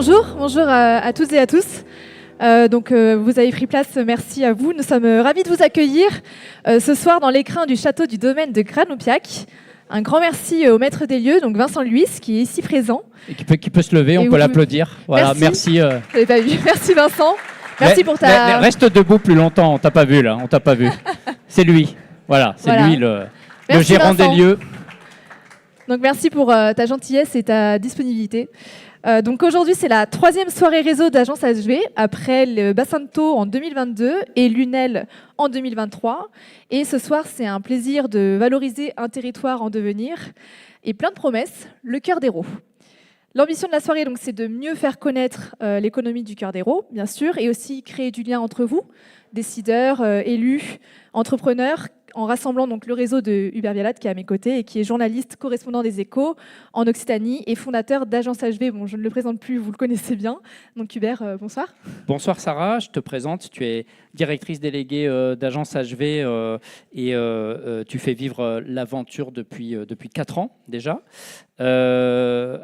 Bonjour à toutes et à tous. Vous avez pris place, merci à vous. Nous sommes ravis de vous accueillir ce soir dans l'écrin du château du domaine de Granoupiac. Un grand merci au maître des lieux, donc Vincent Luis, qui est ici présent. Et qui peut se lever, on peut l'applaudir. Voilà, merci. Je l'avais pas vu. Merci Vincent. Merci pour ta... Reste debout plus longtemps, on t'a pas vu là, on t'a pas vu. C'est lui, voilà, lui le gérant Vincent. des lieux. Donc merci pour ta gentillesse et ta disponibilité. Donc aujourd'hui, c'est la 3e soirée réseau d'Agence HV, après le Bassanto en 2022 et l'UNEL en 2023. Et ce soir, c'est un plaisir de valoriser un territoire en devenir et plein de promesses, le cœur d'Hérault. L'ambition de la soirée, donc, c'est de mieux faire connaître l'économie du cœur d'Hérault, bien sûr, et aussi créer du lien entre vous, décideurs, élus, entrepreneurs, en rassemblant donc le réseau de Hubert Vialat qui est à mes côtés et qui est journaliste correspondant des Échos en Occitanie et fondateur d'Agence HV. Bon, je ne le présente plus, vous le connaissez bien. Donc Hubert, bonsoir. Bonsoir Sarah, je te présente. Tu es directrice déléguée d'Agence HV et tu fais vivre l'aventure depuis 4 ans déjà. On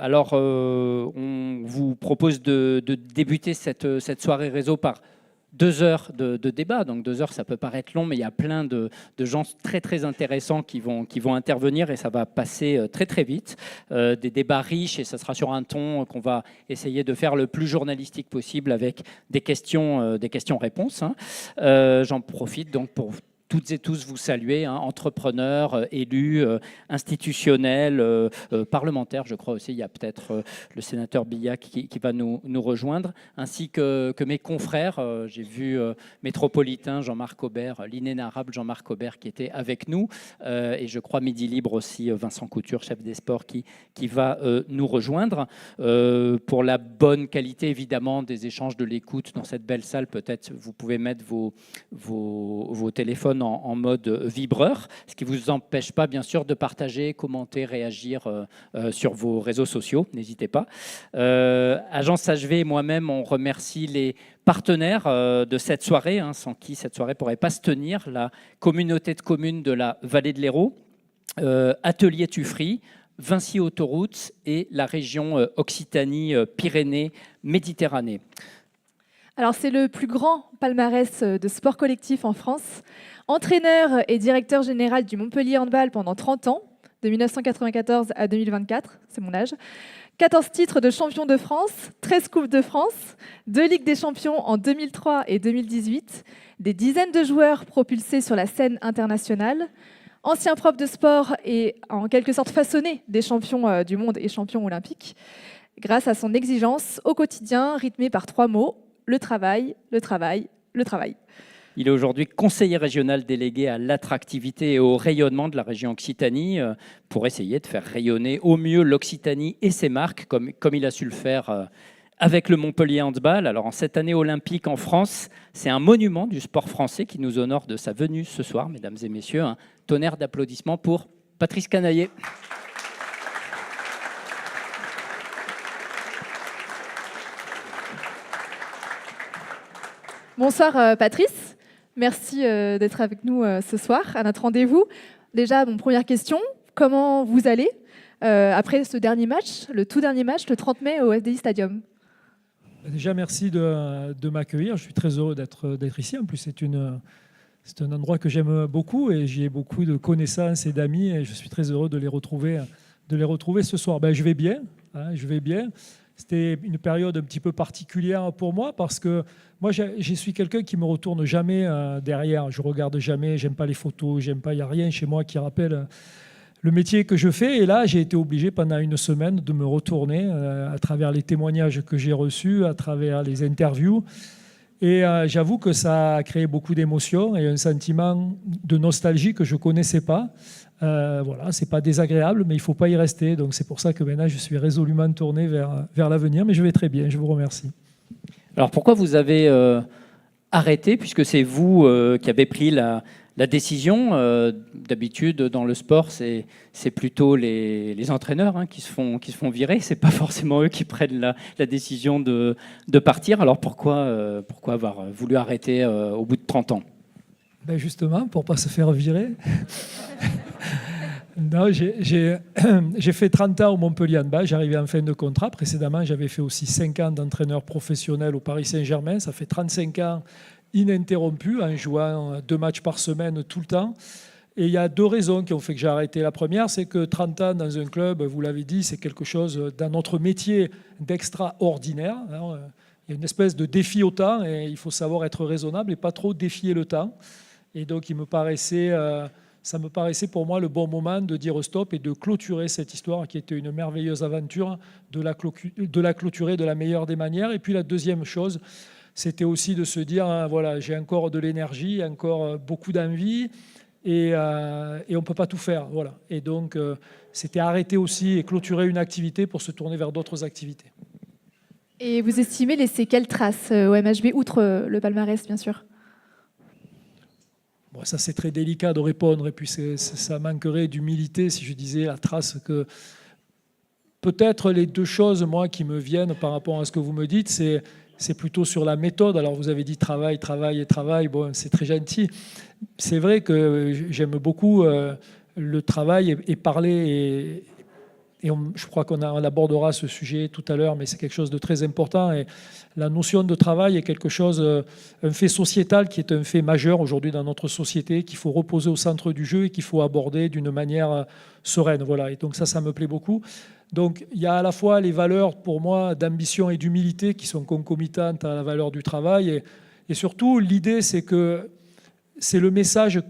vous propose de débuter cette soirée réseau par 2 heures de débat. Donc 2 heures, ça peut paraître long, mais il y a plein de gens très très intéressants qui vont intervenir et ça va passer très très vite. Des débats riches et ça sera sur un ton qu'on va essayer de faire le plus journalistique possible avec des questions-réponses. J'en profite donc pour toutes et tous vous saluer, entrepreneurs, élus, institutionnels, parlementaires, je crois aussi, il y a peut-être le sénateur Billac qui va nous rejoindre, ainsi que mes confrères. J'ai vu métropolitain Jean-Marc Aubert, l'inénarrable Jean-Marc Aubert qui était avec nous, et je crois Midi Libre aussi, Vincent Couture, chef des sports, qui va nous rejoindre. Pour la bonne qualité, évidemment, des échanges, de l'écoute dans cette belle salle, peut-être vous pouvez mettre vos téléphones en mode vibreur, ce qui ne vous empêche pas, bien sûr, de partager, commenter, réagir sur vos réseaux sociaux. N'hésitez pas. Agence HV et moi-même, on remercie les partenaires de cette soirée, sans qui cette soirée ne pourrait pas se tenir. La communauté de communes de la Vallée de l'Hérault, Atelier Tuffry, Vinci Autoroutes et la région Occitanie-Pyrénées-Méditerranée. Alors, c'est le plus grand palmarès de sport collectif en France. Entraîneur et directeur général du Montpellier Handball pendant 30 ans, de 1994 à 2024, c'est mon âge. 14 titres de champion de France, 13 Coupes de France, 2 Ligues des Champions en 2003 et 2018, des dizaines de joueurs propulsés sur la scène internationale, ancien prof de sport et en quelque sorte façonné des champions du monde et champions olympiques, grâce à son exigence au quotidien rythmée par 3 mots, le travail, le travail, le travail. Il est aujourd'hui conseiller régional délégué à l'attractivité et au rayonnement de la région Occitanie pour essayer de faire rayonner au mieux l'Occitanie et ses marques, comme il a su le faire avec le Montpellier Handball. Alors, en cette année olympique en France, c'est un monument du sport français qui nous honore de sa venue ce soir, mesdames et messieurs. Un tonnerre d'applaudissements pour Patrice Canaillé. Bonsoir Patrice, merci d'être avec nous ce soir à notre rendez-vous. Déjà, première question, comment vous allez après ce dernier match, le tout dernier match, le 30 mai au FDI Stadium? Déjà, merci de m'accueillir. Je suis très heureux d'être ici. En plus, c'est un endroit que j'aime beaucoup et j'y ai beaucoup de connaissances et d'amis et je suis très heureux de les retrouver ce soir. Je vais bien, je vais bien. C'était une période un petit peu particulière pour moi parce que moi, je suis quelqu'un qui ne me retourne jamais derrière. Je ne regarde jamais, j'aime pas les photos, il n'y a rien chez moi qui rappelle le métier que je fais. Et là, j'ai été obligé pendant une semaine de me retourner à travers les témoignages que j'ai reçus, à travers les interviews. Et j'avoue que ça a créé beaucoup d'émotions et un sentiment de nostalgie que je ne connaissais pas. Voilà, c'est pas désagréable, mais il ne faut pas y rester. Donc c'est pour ça que maintenant, je suis résolument tourné vers l'avenir. Mais je vais très bien, je vous remercie. Alors pourquoi vous avez arrêté, puisque c'est vous qui avez pris la décision? D'habitude, dans le sport, c'est plutôt les entraîneurs qui se font virer. Ce n'est pas forcément eux qui prennent la décision de partir. Alors pourquoi avoir voulu arrêter au bout de 30 ans? Justement, pour ne pas se faire virer. Non, j'ai fait 30 ans au Montpellier Handball, j'arrivais en fin de contrat. Précédemment, j'avais fait aussi 5 ans d'entraîneur professionnel au Paris Saint-Germain. Ça fait 35 ans ininterrompus en jouant 2 matchs par semaine tout le temps. Et il y a 2 raisons qui ont fait que j'ai arrêté. La première, c'est que 30 ans dans un club, vous l'avez dit, c'est quelque chose dans notre métier d'extraordinaire. Il y a une espèce de défi au temps et il faut savoir être raisonnable et pas trop défier le temps. Et donc, ça me paraissait pour moi le bon moment de dire stop et de clôturer cette histoire qui était une merveilleuse aventure, de la clôturer de la meilleure des manières. Et puis la deuxième chose, c'était aussi de se dire, voilà, j'ai encore de l'énergie, encore beaucoup d'envie et on ne peut pas tout faire. Voilà. Et donc, c'était arrêter aussi et clôturer une activité pour se tourner vers d'autres activités. Et vous estimez laisser quelle trace au MHB, outre le palmarès, bien sûr? Bon, ça, c'est très délicat de répondre. Et puis, ça manquerait d'humilité si je disais la trace que... Peut-être les 2 choses, moi, qui me viennent par rapport à ce que vous me dites, c'est plutôt sur la méthode. Alors, vous avez dit travail, travail et travail. Bon, c'est très gentil. C'est vrai que j'aime beaucoup le travail et parler. Je crois qu'on abordera ce sujet tout à l'heure, mais c'est quelque chose de très important. Et la notion de travail est quelque chose, un fait sociétal qui est un fait majeur aujourd'hui dans notre société, qu'il faut reposer au centre du jeu et qu'il faut aborder d'une manière sereine. Voilà. Et donc ça me plaît beaucoup. Donc il y a à la fois les valeurs, pour moi, d'ambition et d'humilité qui sont concomitantes à la valeur du travail. Et surtout, l'idée, c'est que c'est le message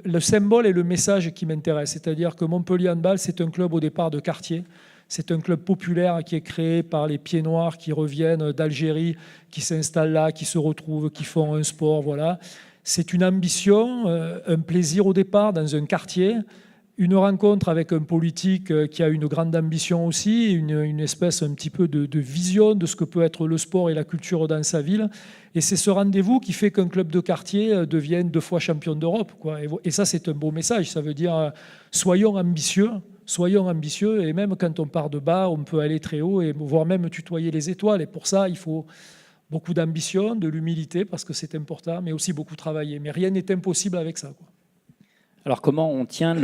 le symbole et le message qui m'intéresse. C'est-à-dire que Montpellier Handball, c'est un club au départ de quartier. C'est un club populaire qui est créé par les pieds noirs qui reviennent d'Algérie, qui s'installent là, qui se retrouvent, qui font un sport. Voilà. C'est une ambition, un plaisir au départ dans un quartier, une rencontre avec un politique qui a une grande ambition aussi, une espèce un petit peu de vision de ce que peut être le sport et la culture dans sa ville. Et c'est ce rendez-vous qui fait qu'un club de quartier devienne 2 fois champion d'Europe, quoi. Et ça, c'est un beau message. Ça veut dire soyons ambitieux, et même quand on part de bas, on peut aller très haut et voire même tutoyer les étoiles. Et pour ça, il faut beaucoup d'ambition, de l'humilité, parce que c'est important, mais aussi beaucoup travailler. Mais rien n'est impossible avec ça, quoi. Alors comment on tient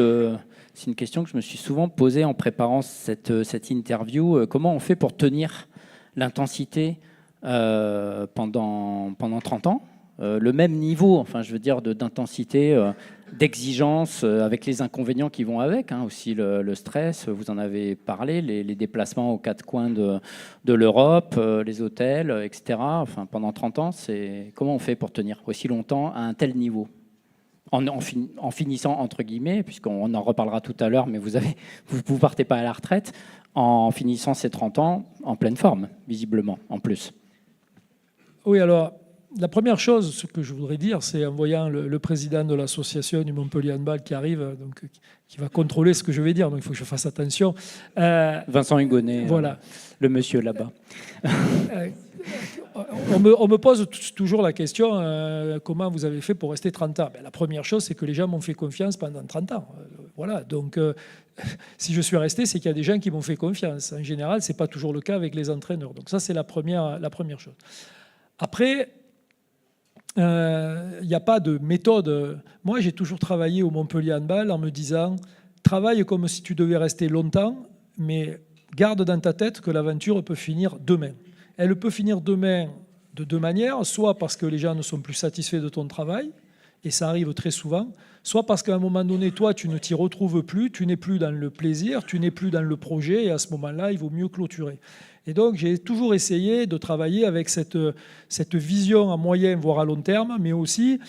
C'est une question que je me suis souvent posée en préparant cette interview. Comment on fait pour tenir l'intensité pendant 30 ans, le même niveau, enfin je veux dire, d'intensité, d'exigence, avec les inconvénients qui vont avec, hein, aussi le stress, vous en avez parlé, les déplacements aux 4 coins de l'Europe, les hôtels, etc. Enfin, pendant 30 ans, comment on fait pour tenir aussi longtemps à un tel niveau ? En finissant, entre guillemets, puisqu'on en reparlera tout à l'heure, mais vous partez pas à la retraite, en finissant ces 30 ans en pleine forme, visiblement, en plus. Oui, alors, la première chose, ce que je voudrais dire, c'est en voyant le président de l'association du Montpellier Handball qui arrive, donc, qui va contrôler ce que je vais dire, donc il faut que je fasse attention. Vincent Hugonnet, voilà. Le monsieur là-bas. On me pose toujours la question, comment vous avez fait pour rester 30 ans ? La première chose, c'est que les gens m'ont fait confiance pendant 30 ans. Voilà, donc si je suis resté, c'est qu'il y a des gens qui m'ont fait confiance. En général, ce n'est pas toujours le cas avec les entraîneurs. Donc ça, c'est la première chose. Après, il n'y a pas de méthode. Moi, j'ai toujours travaillé au Montpellier Handball en me disant, travaille comme si tu devais rester longtemps, mais garde dans ta tête que l'aventure peut finir demain. Elle peut finir demain de 2 manières, soit parce que les gens ne sont plus satisfaits de ton travail, et ça arrive très souvent, soit parce qu'à un moment donné, toi, tu ne t'y retrouves plus, tu n'es plus dans le plaisir, tu n'es plus dans le projet, et à ce moment-là, il vaut mieux clôturer. Et donc, j'ai toujours essayé de travailler avec cette vision à moyen, voire à long terme, mais aussi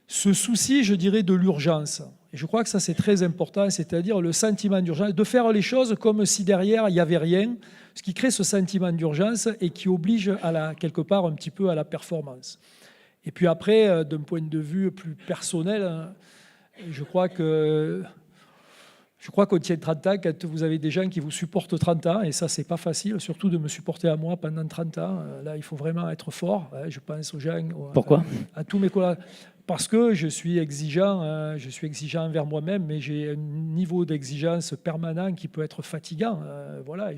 ce souci, je dirais, de l'urgence. Et je crois que ça, c'est très important, c'est-à-dire le sentiment d'urgence, de faire les choses comme si derrière, il n'y avait rien, ce qui crée ce sentiment d'urgence et qui oblige quelque part un petit peu à la performance. Et puis après, d'un point de vue plus personnel, je crois qu'on tient 30 ans quand vous avez des gens qui vous supportent 30 ans, et ça, c'est pas facile, surtout de me supporter à moi pendant 30 ans. Là, il faut vraiment être fort. Je pense aux gens. Pourquoi ? À tous mes collègues. Parce que je suis exigeant envers moi-même, mais j'ai un niveau d'exigence permanent qui peut être fatigant. Voilà, et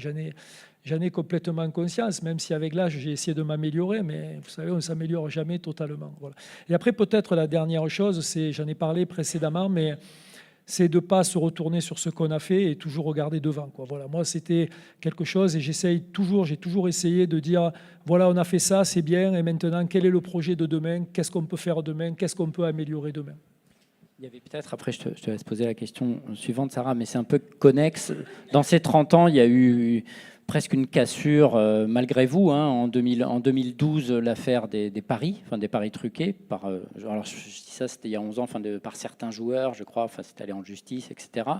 j'en ai complètement conscience, même si avec l'âge, j'ai essayé de m'améliorer, mais vous savez, on ne s'améliore jamais totalement. Voilà. Et après, peut-être la dernière chose, j'en ai parlé précédemment, mais c'est de ne pas se retourner sur ce qu'on a fait et toujours regarder devant, quoi. Voilà, moi, c'était quelque chose et j'ai toujours essayé de dire, voilà, on a fait ça, c'est bien, et maintenant, quel est le projet de demain? Qu'est-ce qu'on peut faire demain? Qu'est-ce qu'on peut améliorer demain? Il y avait peut-être, après je te laisse poser la question suivante, Sarah, mais c'est un peu connexe. Dans ces 30 ans, il y a eu presque une cassure, malgré vous, hein, en 2012, l'affaire des paris, enfin des paris truqués. Alors je dis ça, c'était il y a 11 ans, par certains joueurs, je crois, c'est allé en justice, etc.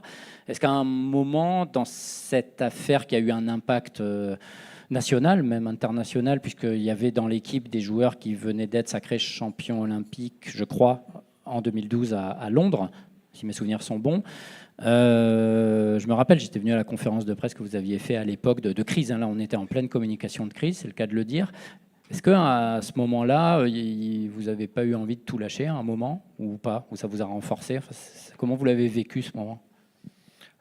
Est-ce qu'à un moment, dans cette affaire qui a eu un impact national, même international, puisqu'il y avait dans l'équipe des joueurs qui venaient d'être sacrés champions olympiques, je crois, en 2012 à Londres, si mes souvenirs sont bons. Je me rappelle, j'étais venu à la conférence de presse que vous aviez fait à l'époque de crise. Hein, là, on était en pleine communication de crise, c'est le cas de le dire. Est-ce qu'à ce moment-là, vous n'avez pas eu envie de tout lâcher à un moment ou pas? Ou ça vous a renforcé? Comment vous l'avez vécu ce moment?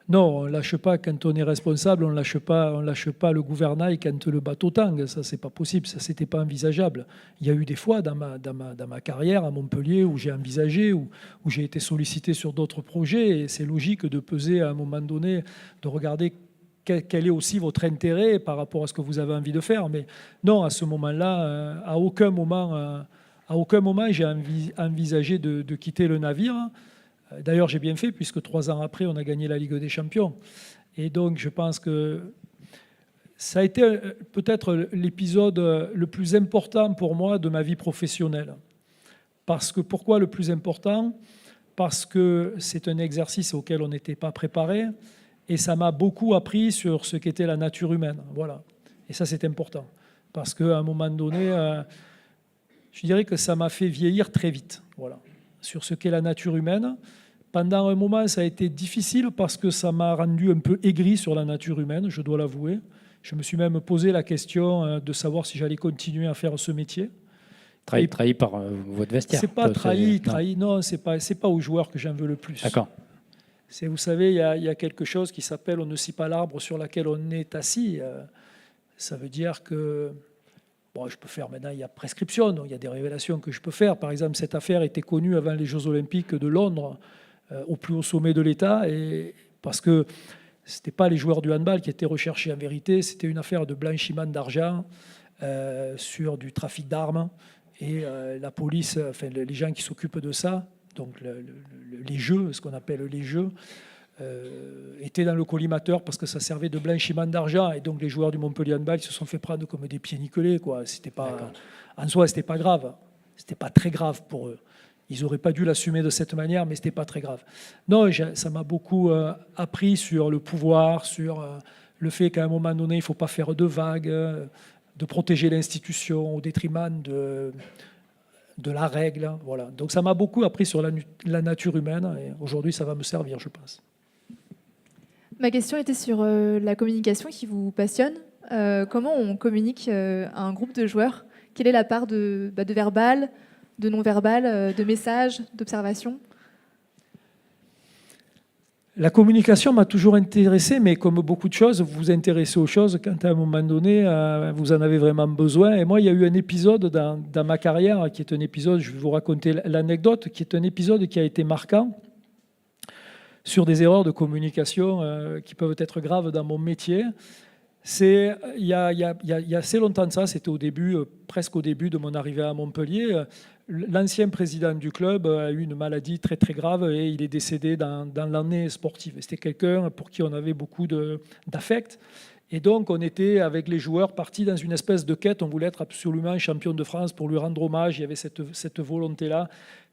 Non, on ne lâche pas quand on est responsable, on ne lâche pas le gouvernail quand le bateau tangue. Ça, c'est pas possible, ça, c'était pas envisageable. Il y a eu des fois dans ma carrière à Montpellier où j'ai envisagé, où j'ai été sollicité sur d'autres projets, et c'est logique de peser à un moment donné, de regarder quel est aussi votre intérêt par rapport à ce que vous avez envie de faire. Mais non, à ce moment-là, à aucun moment j'ai envisagé de quitter le navire. D'ailleurs, j'ai bien fait, puisque 3 ans après, on a gagné la Ligue des Champions. Et donc, je pense que ça a été peut-être l'épisode le plus important pour moi de ma vie professionnelle. Pourquoi le plus important? Parce que c'est un exercice auquel on n'était pas préparé, et ça m'a beaucoup appris sur ce qu'était la nature humaine. Voilà. Et ça, c'est important. Parce qu'à un moment donné, je dirais que ça m'a fait vieillir très vite. Voilà. Sur ce qu'est la nature humaine. Pendant un moment, ça a été difficile parce que ça m'a rendu un peu aigri sur la nature humaine, je dois l'avouer. Je me suis même posé la question de savoir si j'allais continuer à faire ce métier. Trahi par votre vestiaire. C'est pas trahi, non, c'est pas aux joueurs que j'en veux le plus. D'accord. Vous savez, il y a quelque chose qui s'appelle « on ne scie pas l'arbre sur lequel on est assis ». Ça veut dire que... Bon, je peux faire maintenant, il y a prescription, donc il y a des révélations que je peux faire. Par exemple, cette affaire était connue avant les Jeux Olympiques de Londres, au plus haut sommet de l'État, et parce que ce n'était pas les joueurs du handball qui étaient recherchés en vérité, c'était une affaire de blanchiment d'argent sur du trafic d'armes, et la police, enfin les gens qui s'occupent de ça, donc les jeux, ce qu'on appelle les jeux, étaient dans le collimateur parce que ça servait de blanchiment d'argent, et donc les joueurs du Montpellier handball se sont fait prendre comme des pieds nickelés, quoi. C'était pas, en soi, c'était pas grave, c'était pas très grave pour eux. Ils n'auraient pas dû l'assumer de cette manière, mais c'était pas très grave. Non, ça m'a beaucoup appris sur le pouvoir, sur le fait qu'à un moment donné, il ne faut pas faire de vagues, de protéger l'institution au détriment de la règle. Voilà. Donc ça m'a beaucoup appris sur la nature humaine, et aujourd'hui, ça va me servir, je pense. Ma question était sur la communication qui vous passionne. Comment on communique à un groupe de joueurs? Quelle est la part de verbal, de non-verbal, de messages, d'observation? La communication m'a toujours intéressé, mais comme beaucoup de choses, vous vous intéressez aux choses quand à un moment donné, vous en avez vraiment besoin. Et moi, il y a eu un épisode dans ma carrière qui est un épisode, je vais vous raconter l'anecdote, qui est un épisode qui a été marquant sur des erreurs de communication qui peuvent être graves dans mon métier. Il y a assez longtemps de ça, c'était presque au début de mon arrivée à Montpellier. L'ancien président du club a eu une maladie très très grave et il est décédé dans l'année sportive. C'était quelqu'un pour qui on avait beaucoup d'affect. Et donc on était avec les joueurs partis dans une espèce de quête. On voulait être absolument champion de France pour lui rendre hommage. Il y avait cette volonté-là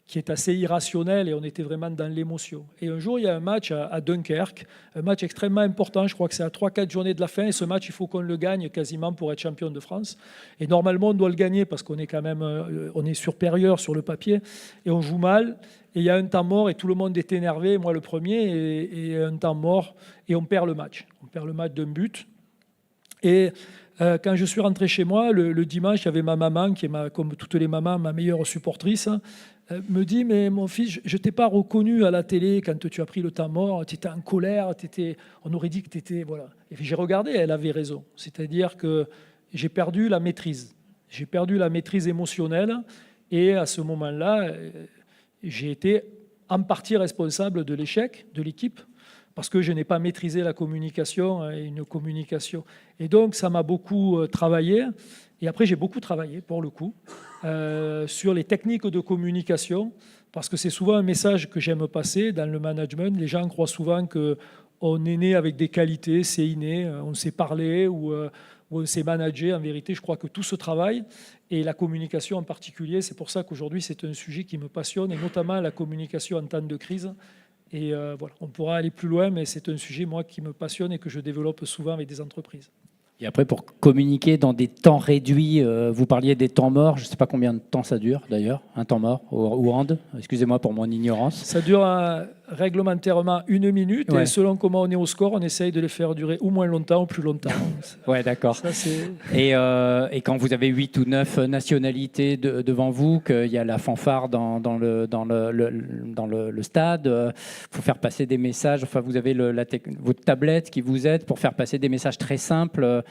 qui est assez irrationnelle, et on était vraiment dans l'émotion. Et un jour, il y a un match à Dunkerque, un match extrêmement important, je crois que c'est à 3-4 journées de la fin, et ce match, il faut qu'on le gagne quasiment pour être champion de France. Et normalement, on doit le gagner parce qu'on est quand même on est supérieur sur le papier, et on joue mal, et il y a un temps mort, et tout le monde est énervé, moi le premier, et un temps mort, et on perd le match. On perd le match d'un but. Et quand je suis rentré chez moi, le dimanche, il y avait ma maman, qui est, comme toutes les mamans, ma meilleure supportrice, me dit, mais mon fils, je ne t'ai pas reconnu à la télé quand tu as pris le temps mort, tu étais en colère, on aurait dit que tu étais... Voilà. Et puis j'ai regardé, elle avait raison. C'est-à-dire que j'ai perdu la maîtrise. J'ai perdu la maîtrise émotionnelle, et à ce moment-là, j'ai été en partie responsable de l'échec de l'équipe, parce que je n'ai pas maîtrisé la communication et une communication. Et donc, ça m'a beaucoup travaillé. Et après, j'ai beaucoup travaillé, pour le coup, sur les techniques de communication, parce que c'est souvent un message que j'aime passer dans le management. Les gens croient souvent qu'on est né avec des qualités, c'est inné, on sait parler ou on sait manager. En vérité, je crois que tout se travaille, et la communication en particulier. C'est pour ça qu'aujourd'hui, c'est un sujet qui me passionne, et notamment la communication en temps de crise. Et voilà, on pourra aller plus loin, mais c'est un sujet, moi, qui me passionne et que je développe souvent avec des entreprises. Et après, pour communiquer dans des temps réduits, vous parliez des temps morts. Je ne sais pas combien de temps ça dure, d'ailleurs, un temps mort au hand. Excusez-moi pour mon ignorance. Ça dure réglementairement 1 minute. Ouais. Et selon comment on est au score, on essaye de les faire durer ou moins longtemps ou plus longtemps. Ouais, d'accord. Et quand vous avez 8 ou 9 nationalités devant vous, qu'il y a la fanfare dans le stade, il faut faire passer des messages. Enfin, vous avez votre tablette qui vous aide pour faire passer des messages très simples.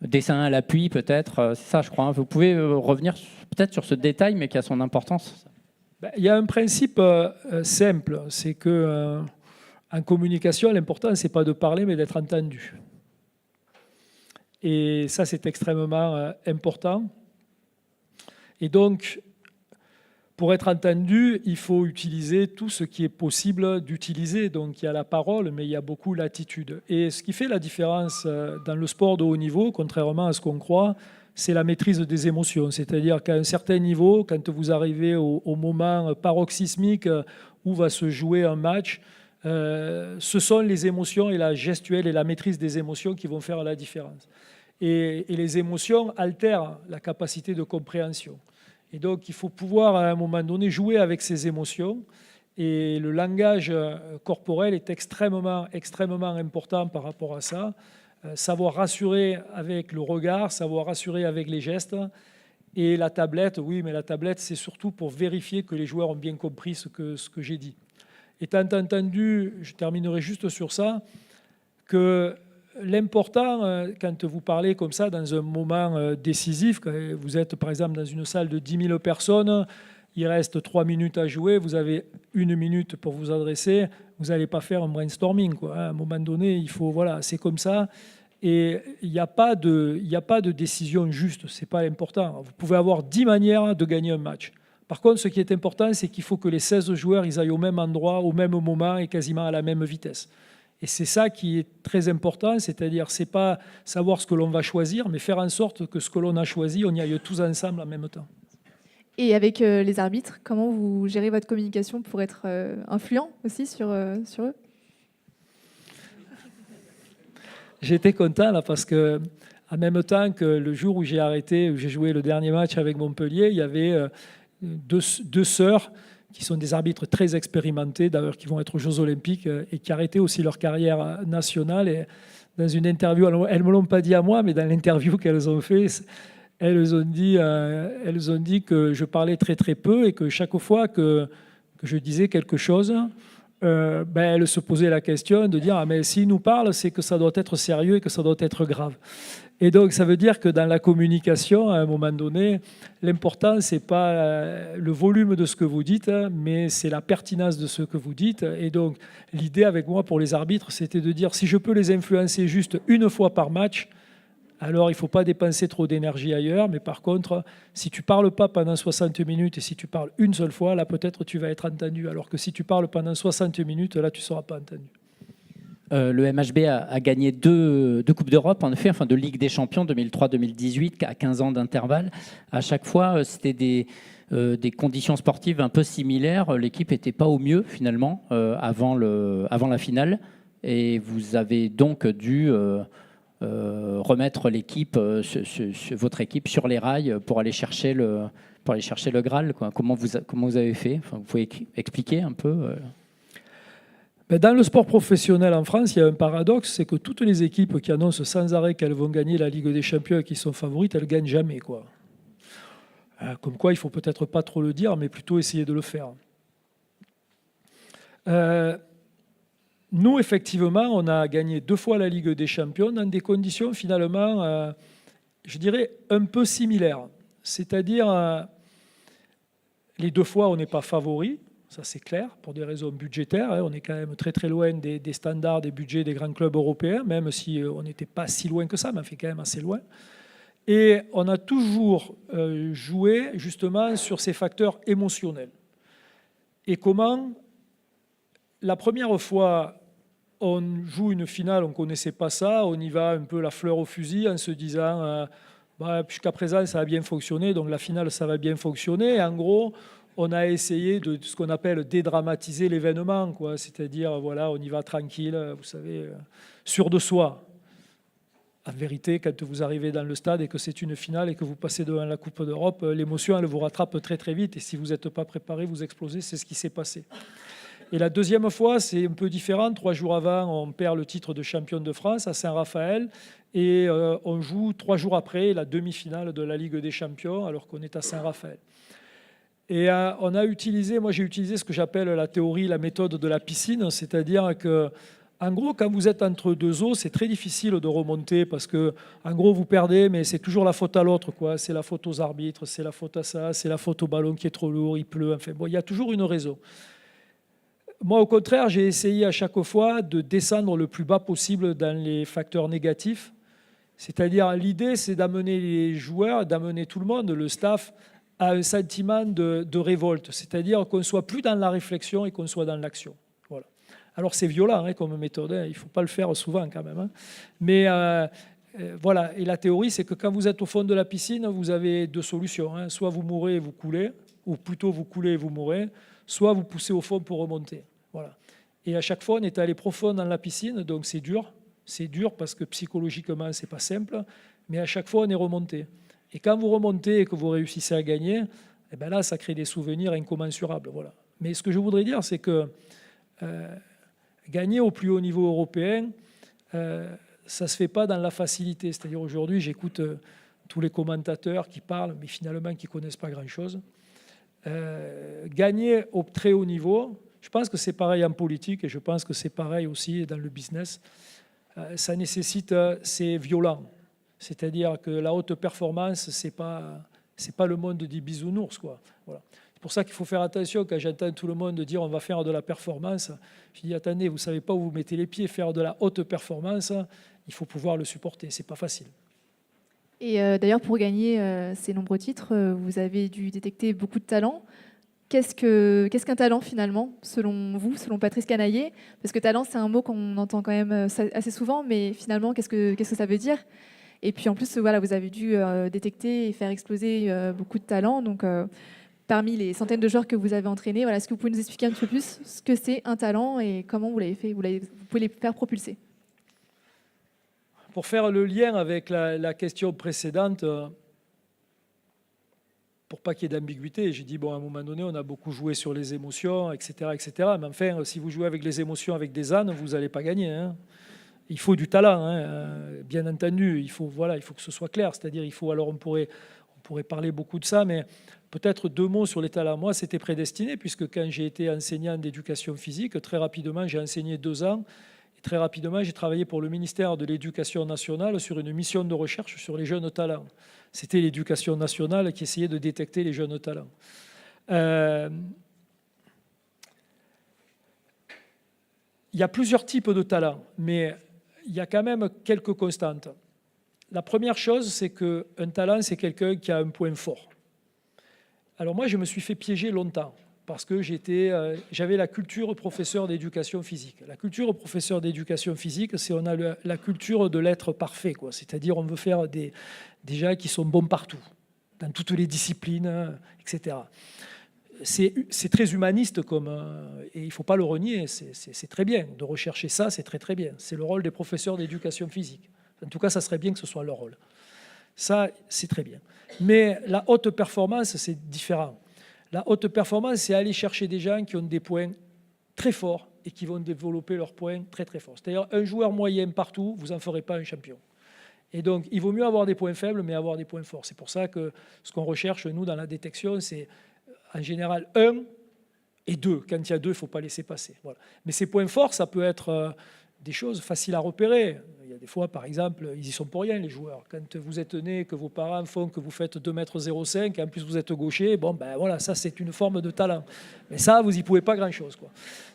Dessin à l'appui, peut-être. C'est ça, je crois. Vous pouvez revenir peut-être sur ce détail, mais qui a son importance. Il y a un principe simple, c'est que en communication, l'important, c'est pas de parler, mais d'être entendu. Et ça, c'est extrêmement important. Et donc, pour être entendu, il faut utiliser tout ce qui est possible d'utiliser. Donc, il y a la parole, mais il y a beaucoup l'attitude. Et ce qui fait la différence dans le sport de haut niveau, contrairement à ce qu'on croit, c'est la maîtrise des émotions. C'est-à-dire qu'à un certain niveau, quand vous arrivez au moment paroxysmique où va se jouer un match, ce sont les émotions et la gestuelle et la maîtrise des émotions qui vont faire la différence. Et les émotions altèrent la capacité de compréhension. Et donc, il faut pouvoir, à un moment donné, jouer avec ces émotions. Et le langage corporel est extrêmement, extrêmement important par rapport à ça. Savoir rassurer avec le regard, savoir rassurer avec les gestes. Et la tablette, oui, mais la tablette, c'est surtout pour vérifier que les joueurs ont bien compris ce que j'ai dit. Étant entendu, je terminerai juste sur ça, que l'important, quand vous parlez comme ça dans un moment décisif, quand vous êtes par exemple dans une salle de 10 000 personnes, il reste 3 minutes à jouer, vous avez 1 minute pour vous adresser, vous n'allez pas faire un brainstorming, quoi. À un moment donné, il faut, voilà, c'est comme ça. Et il n'y a pas de décision juste, ce n'est pas important. Vous pouvez avoir 10 manières de gagner un match. Par contre, ce qui est important, c'est qu'il faut que les 16 joueurs ils aillent au même endroit, au même moment et quasiment à la même vitesse. Et c'est ça qui est très important, c'est-à-dire c'est pas savoir ce que l'on va choisir, mais faire en sorte que ce que l'on a choisi, on y aille tous ensemble en même temps. Et avec les arbitres, comment vous gérez votre communication pour être influent aussi sur eux ? J'étais content là parce que en même temps que le jour où j'ai arrêté, où j'ai joué le dernier match avec Montpellier, il y avait deux sœurs qui sont des arbitres très expérimentés, d'ailleurs qui vont être aux Jeux Olympiques et qui arrêtaient aussi leur carrière nationale. Et dans une interview, elles ne me l'ont pas dit à moi, mais dans l'interview qu'elles ont fait, elles ont dit que je parlais très très peu et que chaque fois que je disais quelque chose, elles se posaient la question de dire mais s'ils nous parlent, c'est que ça doit être sérieux et que ça doit être grave. Et donc, ça veut dire que dans la communication, à un moment donné, l'important, ce n'est pas le volume de ce que vous dites, mais c'est la pertinence de ce que vous dites. Et donc, l'idée avec moi pour les arbitres, c'était de dire si je peux les influencer juste 1 fois par match, alors il ne faut pas dépenser trop d'énergie ailleurs. Mais par contre, si tu ne parles pas pendant 60 minutes et si tu parles une seule fois, là, peut-être tu vas être entendu. Alors que si tu parles pendant 60 minutes, là, tu ne seras pas entendu. Le MHB a gagné deux Coupes d'Europe, en effet, enfin de Ligue des Champions 2003-2018, à 15 ans d'intervalle. À chaque fois, c'était des conditions sportives un peu similaires. L'équipe n'était pas au mieux, finalement, avant la finale. Et vous avez donc dû remettre votre équipe sur les rails pour aller chercher le Graal, quoi. Comment vous avez fait? Enfin, vous pouvez expliquer un peu Dans le sport professionnel en France, il y a un paradoxe, c'est que toutes les équipes qui annoncent sans arrêt qu'elles vont gagner la Ligue des Champions et qui sont favorites, elles ne gagnent jamais, quoi. Comme quoi, il ne faut peut-être pas trop le dire, mais plutôt essayer de le faire. Nous, effectivement, on a gagné 2 fois la Ligue des Champions dans des conditions finalement, je dirais, un peu similaires. C'est-à-dire, les 2 fois, on n'est pas favori. ça c'est clair, pour des raisons budgétaires. On est quand même très très loin des standards, des budgets des grands clubs européens, même si on n'était pas si loin que ça, mais on fait quand même assez loin. Et on a toujours joué justement sur ces facteurs émotionnels. Et comment, la première fois, on joue une finale, on ne connaissait pas ça, on y va un peu la fleur au fusil en se disant jusqu'à présent ça a bien fonctionné, donc la finale ça va bien fonctionner. Et en gros, on a essayé de ce qu'on appelle dédramatiser l'événement, quoi. C'est-à-dire voilà, on y va tranquille, vous savez, sûr de soi. En vérité, quand vous arrivez dans le stade et que c'est une finale et que vous passez devant la Coupe d'Europe, l'émotion elle vous rattrape très très vite et si vous n'êtes pas préparé, vous explosez, c'est ce qui s'est passé. Et la deuxième fois, c'est un peu différent. 3 jours avant, on perd le titre de champion de France à Saint-Raphaël et on joue 3 jours après la demi-finale de la Ligue des Champions alors qu'on est à Saint-Raphaël. Et moi j'ai utilisé ce que j'appelle la théorie, la méthode de la piscine, c'est-à-dire que en gros, quand vous êtes entre deux eaux, c'est très difficile de remonter parce que, en gros, vous perdez, mais c'est toujours la faute à l'autre, quoi. C'est la faute aux arbitres, c'est la faute à ça, c'est la faute au ballon qui est trop lourd, il pleut. Enfin, bon, il y a toujours une raison. Moi, au contraire, j'ai essayé à chaque fois de descendre le plus bas possible dans les facteurs négatifs. C'est-à-dire, l'idée, c'est d'amener les joueurs, d'amener tout le monde, le staff, à un sentiment de révolte. C'est-à-dire qu'on ne soit plus dans la réflexion et qu'on soit dans l'action. Voilà. Alors c'est violent comme méthode, il ne faut pas le faire souvent quand même. Mais voilà, et la théorie c'est que quand vous êtes au fond de la piscine, vous avez 2 solutions. Soit vous mourrez et vous coulez, ou plutôt vous coulez et vous mourrez, soit vous poussez au fond pour remonter. Voilà. Et à chaque fois on est allé profond dans la piscine, donc c'est dur. C'est dur parce que psychologiquement c'est pas simple, mais à chaque fois on est remonté. Et quand vous remontez et que vous réussissez à gagner, eh ben là ça crée des souvenirs incommensurables. Voilà. Mais ce que je voudrais dire c'est que gagner au plus haut niveau européen, ça ne se fait pas dans la facilité. C'est-à-dire aujourd'hui, j'écoute tous les commentateurs qui parlent, mais finalement qui ne connaissent pas grand-chose. Gagner au très haut niveau, je pense que c'est pareil en politique et je pense que c'est pareil aussi dans le business. Ça nécessite, c'est violent. C'est-à-dire que la haute performance, ce n'est pas le monde des bisounours, quoi. Voilà. C'est pour ça qu'il faut faire attention quand j'entends tout le monde dire on va faire de la performance. Je dis attendez, vous ne savez pas où vous mettez les pieds. Faire de la haute performance, il faut pouvoir le supporter. Ce n'est pas facile. Et d'ailleurs, pour gagner ces nombreux titres, vous avez dû détecter beaucoup de talents. Qu'est-ce qu'un talent finalement, selon vous, selon Patrice Canaillé? Parce que talent, c'est un mot qu'on entend quand même assez souvent, mais finalement, qu'est-ce que ça veut dire? Et puis en plus, voilà, vous avez dû détecter et faire exploser beaucoup de talents. Donc, parmi les centaines de joueurs que vous avez entraînés, voilà, est-ce que vous pouvez nous expliquer un petit peu plus ce que c'est un talent et comment vous l'avez fait, vous pouvez les faire propulser? Pour faire le lien avec la question précédente, pour pas qu'il y ait d'ambiguïté, j'ai dit, bon, à un moment donné, on a beaucoup joué sur les émotions, etc., etc. Mais enfin, si vous jouez avec les émotions, avec des ânes, vous n'allez pas gagner. Hein. Il faut du talent, bien entendu. Il faut que ce soit clair. C'est-à-dire, on pourrait parler beaucoup de ça, mais peut-être 2 mots sur les talents. Moi, c'était prédestiné, puisque quand j'ai été enseignant d'éducation physique, très rapidement, j'ai enseigné 2 ans. Et très rapidement, j'ai travaillé pour le ministère de l'Éducation nationale sur une mission de recherche sur les jeunes talents. C'était l'Éducation nationale qui essayait de détecter les jeunes talents. Il y a plusieurs types de talents, mais il y a quand même quelques constantes. La première chose, c'est qu'un talent, c'est quelqu'un qui a un point fort. Alors moi, je me suis fait piéger longtemps parce que j'avais la culture professeur d'éducation physique. La culture professeur d'éducation physique, on a la culture de l'être parfait, quoi. C'est-à-dire on veut faire des gens qui sont bons partout, dans toutes les disciplines, etc. C'est très humaniste et il ne faut pas le renier, c'est très bien. De rechercher ça, c'est très très bien. C'est le rôle des professeurs d'éducation physique. En tout cas, ça serait bien que ce soit leur rôle. Ça, c'est très bien. Mais la haute performance, c'est différent. La haute performance, c'est aller chercher des gens qui ont des points très forts et qui vont développer leurs points très très forts. C'est-à-dire un joueur moyen partout, vous n'en ferez pas un champion. Et donc, il vaut mieux avoir des points faibles, mais avoir des points forts. C'est pour ça que ce qu'on recherche, nous, dans la détection, c'est en général 1 et 2. Quand il y a 2, il ne faut pas laisser passer. Voilà. Mais ces points forts, ça peut être des choses faciles à repérer. Il y a des fois, par exemple, ils y sont pour rien, les joueurs. Quand vous êtes né, que vos parents font que vous faites 2,05 m et en plus vous êtes gaucher, bon, ben voilà, ça c'est une forme de talent. Mais ça, vous n'y pouvez pas grand-chose, quoi.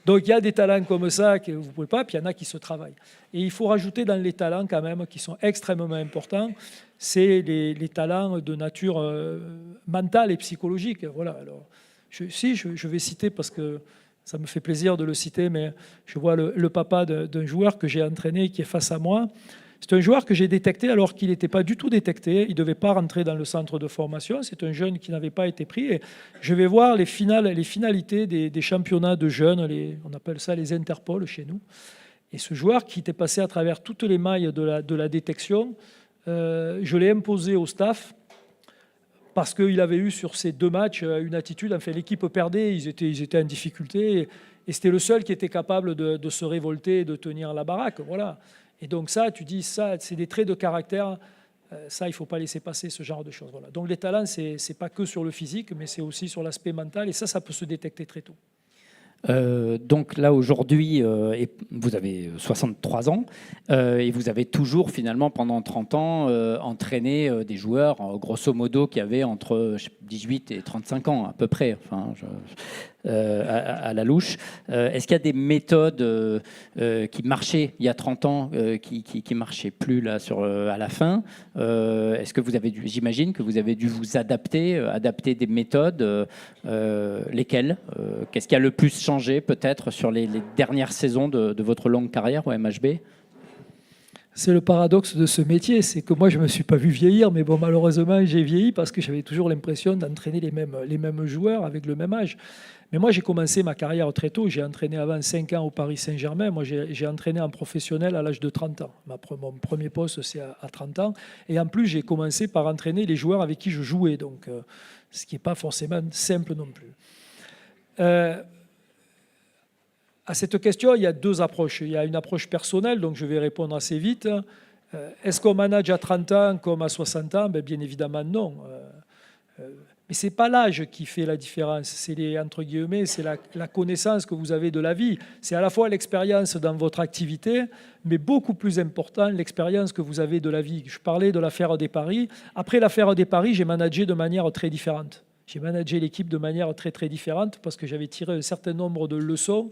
Donc il y a des talents comme ça que vous ne pouvez pas, puis il y en a qui se travaillent. Et il faut rajouter dans les talents quand même, qui sont extrêmement importants, c'est les talents de nature mentale et psychologique. Voilà, alors, je vais citer parce que ça me fait plaisir de le citer, mais je vois le papa d'un joueur que j'ai entraîné qui est face à moi. C'est un joueur que j'ai détecté alors qu'il n'était pas du tout détecté. Il ne devait pas rentrer dans le centre de formation. C'est un jeune qui n'avait pas été pris. Et je vais voir les finalités des championnats de jeunes. On appelle ça les Interpol chez nous. Et ce joueur qui était passé à travers toutes les mailles de la détection, je l'ai imposé au staff parce qu'il avait eu sur ces 2 matchs une attitude. Enfin, l'équipe perdait, ils étaient en difficulté. Et c'était le seul qui était capable de se révolter et de tenir la baraque. Voilà. Et donc ça, tu dis, ça, c'est des traits de caractère. Ça, il ne faut pas laisser passer ce genre de choses. Voilà. Donc les talents, ce n'est pas que sur le physique, mais c'est aussi sur l'aspect mental. Et ça peut se détecter très tôt. Donc là aujourd'hui, vous avez 63 ans et vous avez toujours finalement pendant 30 ans entraîné des joueurs grosso modo qui avaient entre 18 et 35 ans à peu près, enfin, à la louche. Est-ce qu'il y a des méthodes qui marchaient il y a 30 ans qui marchaient plus là à la fin? Est-ce que vous avez j'imagine que vous avez dû vous adapter des méthodes, lesquelles? Qu'est-ce qui a le plus changé peut-être sur les dernières saisons de votre longue carrière au MHB? C'est le paradoxe de ce métier, c'est que moi je ne me suis pas vu vieillir, mais bon, malheureusement j'ai vieilli parce que j'avais toujours l'impression d'entraîner les mêmes joueurs avec le même âge. Mais moi j'ai commencé ma carrière très tôt, j'ai entraîné avant 5 ans au Paris Saint-Germain, moi j'ai entraîné en professionnel à l'âge de 30 ans. Mon premier poste c'est à 30 ans, et en plus j'ai commencé par entraîner les joueurs avec qui je jouais, donc ce qui n'est pas forcément simple non plus. À cette question, il y a 2 approches. Il y a une approche personnelle, donc je vais répondre assez vite. Est-ce qu'on manage à 30 ans comme à 60 ans? Bien évidemment, non. Mais ce n'est pas l'âge qui fait la différence. C'est entre guillemets, c'est la connaissance que vous avez de la vie. C'est à la fois l'expérience dans votre activité, mais beaucoup plus important, l'expérience que vous avez de la vie. Je parlais de l'affaire des paris. Après l'affaire des paris, j'ai managé de manière très différente. J'ai managé l'équipe de manière très, très différente parce que j'avais tiré un certain nombre de leçons,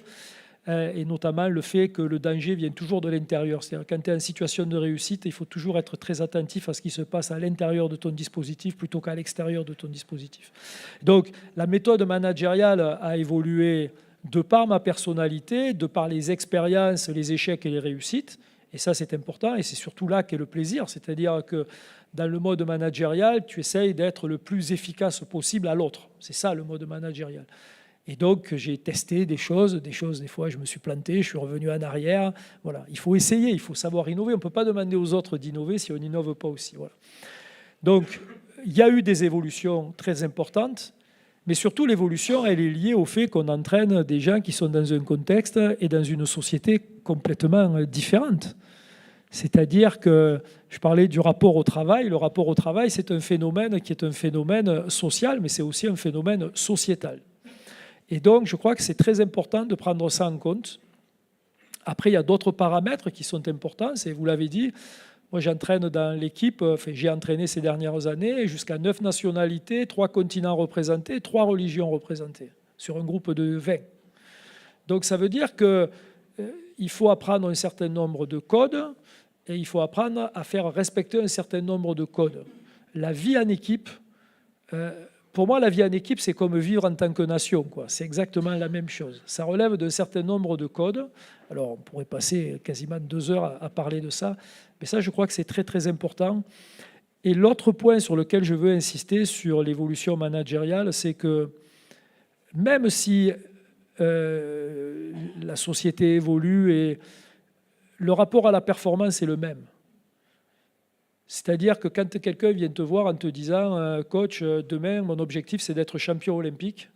et notamment le fait que le danger vient toujours de l'intérieur. C'est-à-dire quand tu es en situation de réussite, il faut toujours être très attentif à ce qui se passe à l'intérieur de ton dispositif plutôt qu'à l'extérieur de ton dispositif. Donc la méthode managériale a évolué de par ma personnalité, de par les expériences, les échecs et les réussites. Et ça, c'est important, et c'est surtout là qu'est le plaisir. C'est-à-dire que dans le mode managérial, tu essayes d'être le plus efficace possible à l'autre. C'est ça le mode managérial. Et donc, j'ai testé des choses, des fois, je me suis planté, je suis revenu en arrière. Voilà. Il faut essayer, il faut savoir innover. On ne peut pas demander aux autres d'innover si on n'innove pas aussi. Voilà. Donc, il y a eu des évolutions très importantes, mais surtout, l'évolution, elle est liée au fait qu'on entraîne des gens qui sont dans un contexte et dans une société complètement différente. C'est-à-dire que je parlais du rapport au travail. Le rapport au travail, c'est un phénomène qui est un phénomène social, mais c'est aussi un phénomène sociétal. Et donc, je crois que c'est très important de prendre ça en compte. Après, il y a d'autres paramètres qui sont importants. C'est, vous l'avez dit, moi j'entraîne dans l'équipe, j'ai entraîné ces dernières années jusqu'à 9 nationalités, 3 continents représentés, 3 religions représentées sur un groupe de 20. Donc ça veut dire qu'il faut apprendre un certain nombre de codes et il faut apprendre à faire respecter un certain nombre de codes. La vie en équipe... Pour moi, la vie en équipe, c'est comme vivre en tant que nation, quoi. C'est exactement la même chose. Ça relève d'un certain nombre de codes. Alors, on pourrait passer quasiment 2 heures à parler de ça. Mais ça, je crois que c'est très, très important. Et l'autre point sur lequel je veux insister sur l'évolution managériale, c'est que même si la société évolue et le rapport à la performance est le même. C'est-à-dire que quand quelqu'un vient te voir en te disant « Coach, demain, mon objectif, c'est d'être champion olympique »,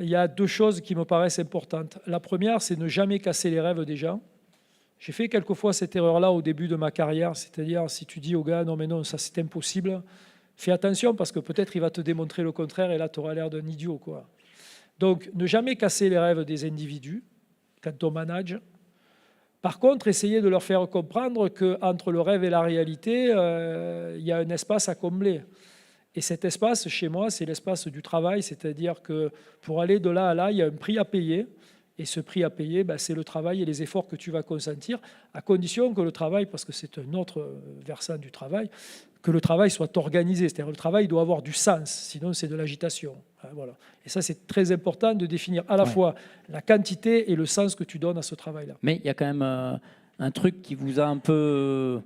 il y a 2 choses qui me paraissent importantes. La première, c'est ne jamais casser les rêves des gens. J'ai fait quelquefois cette erreur-là au début de ma carrière, c'est-à-dire si tu dis au gars « Non, mais non, ça c'est impossible », fais attention parce que peut-être il va te démontrer le contraire et là, tu auras l'air d'un idiot, quoi. Donc, ne jamais casser les rêves des individus quand on manage. Par contre, essayer de leur faire comprendre qu'entre le rêve et la réalité, il y a un espace à combler. Et cet espace, chez moi, c'est l'espace du travail, c'est-à-dire que pour aller de là à là, il y a un prix à payer. Et ce prix à payer, c'est le travail et les efforts que tu vas consentir, à condition que le travail, parce que c'est un autre versant du travail, que le travail soit organisé. C'est-à-dire que le travail doit avoir du sens, sinon c'est de l'agitation. Voilà. Et ça, c'est très important de définir à la fois la quantité et le sens que tu donnes à ce travail-là. Mais il y a quand même un truc qui vous a un peu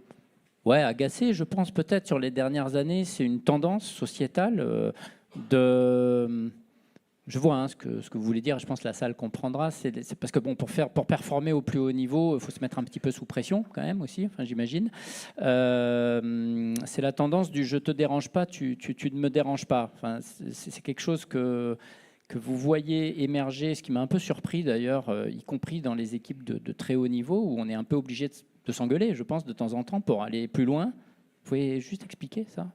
agacé, je pense, peut-être sur les dernières années. C'est une tendance sociétale de... Je vois ce que vous voulez dire, je pense que la salle comprendra. C'est parce que pour performer au plus haut niveau, il faut se mettre un petit peu sous pression quand même aussi, j'imagine. C'est la tendance du « je te dérange pas, tu ne me déranges pas ». C'est quelque chose que vous voyez émerger, ce qui m'a un peu surpris d'ailleurs, y compris dans les équipes de très haut niveau, où on est un peu obligé de s'engueuler, je pense, de temps en temps pour aller plus loin. Vous pouvez juste expliquer ça ?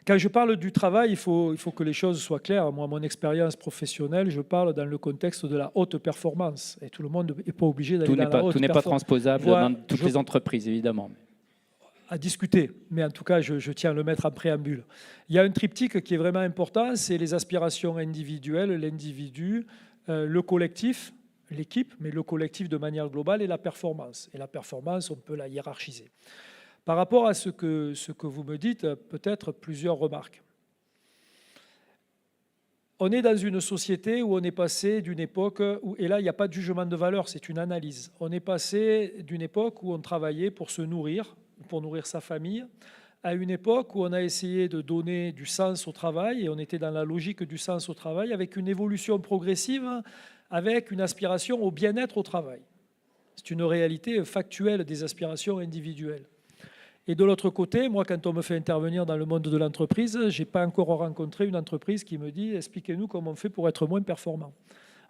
Quand je parle du travail, il faut que les choses soient claires. Moi, mon expérience professionnelle, je parle dans le contexte de la haute performance. Et tout le monde n'est pas obligé d'aller dans la haute performance. Tout n'est pas transposable dans toutes les entreprises, évidemment. À discuter, mais en tout cas, je tiens à le mettre en préambule. Il y a un triptyque qui est vraiment important, c'est les aspirations individuelles, l'individu, le collectif, l'équipe, mais le collectif de manière globale, et la performance. Et la performance, on peut la hiérarchiser. Par rapport à ce que vous me dites, peut-être plusieurs remarques. On est dans une société où on est passé d'une époque où, et là il n'y a pas de jugement de valeur, c'est une analyse. On est passé d'une époque où on travaillait pour se nourrir, pour nourrir sa famille, à une époque où on a essayé de donner du sens au travail, et on était dans la logique du sens au travail, avec une évolution progressive, avec une aspiration au bien-être au travail. C'est une réalité factuelle des aspirations individuelles. Et de l'autre côté, moi, quand on me fait intervenir dans le monde de l'entreprise, je n'ai pas encore rencontré une entreprise qui me dit « expliquez-nous comment on fait pour être moins performant ».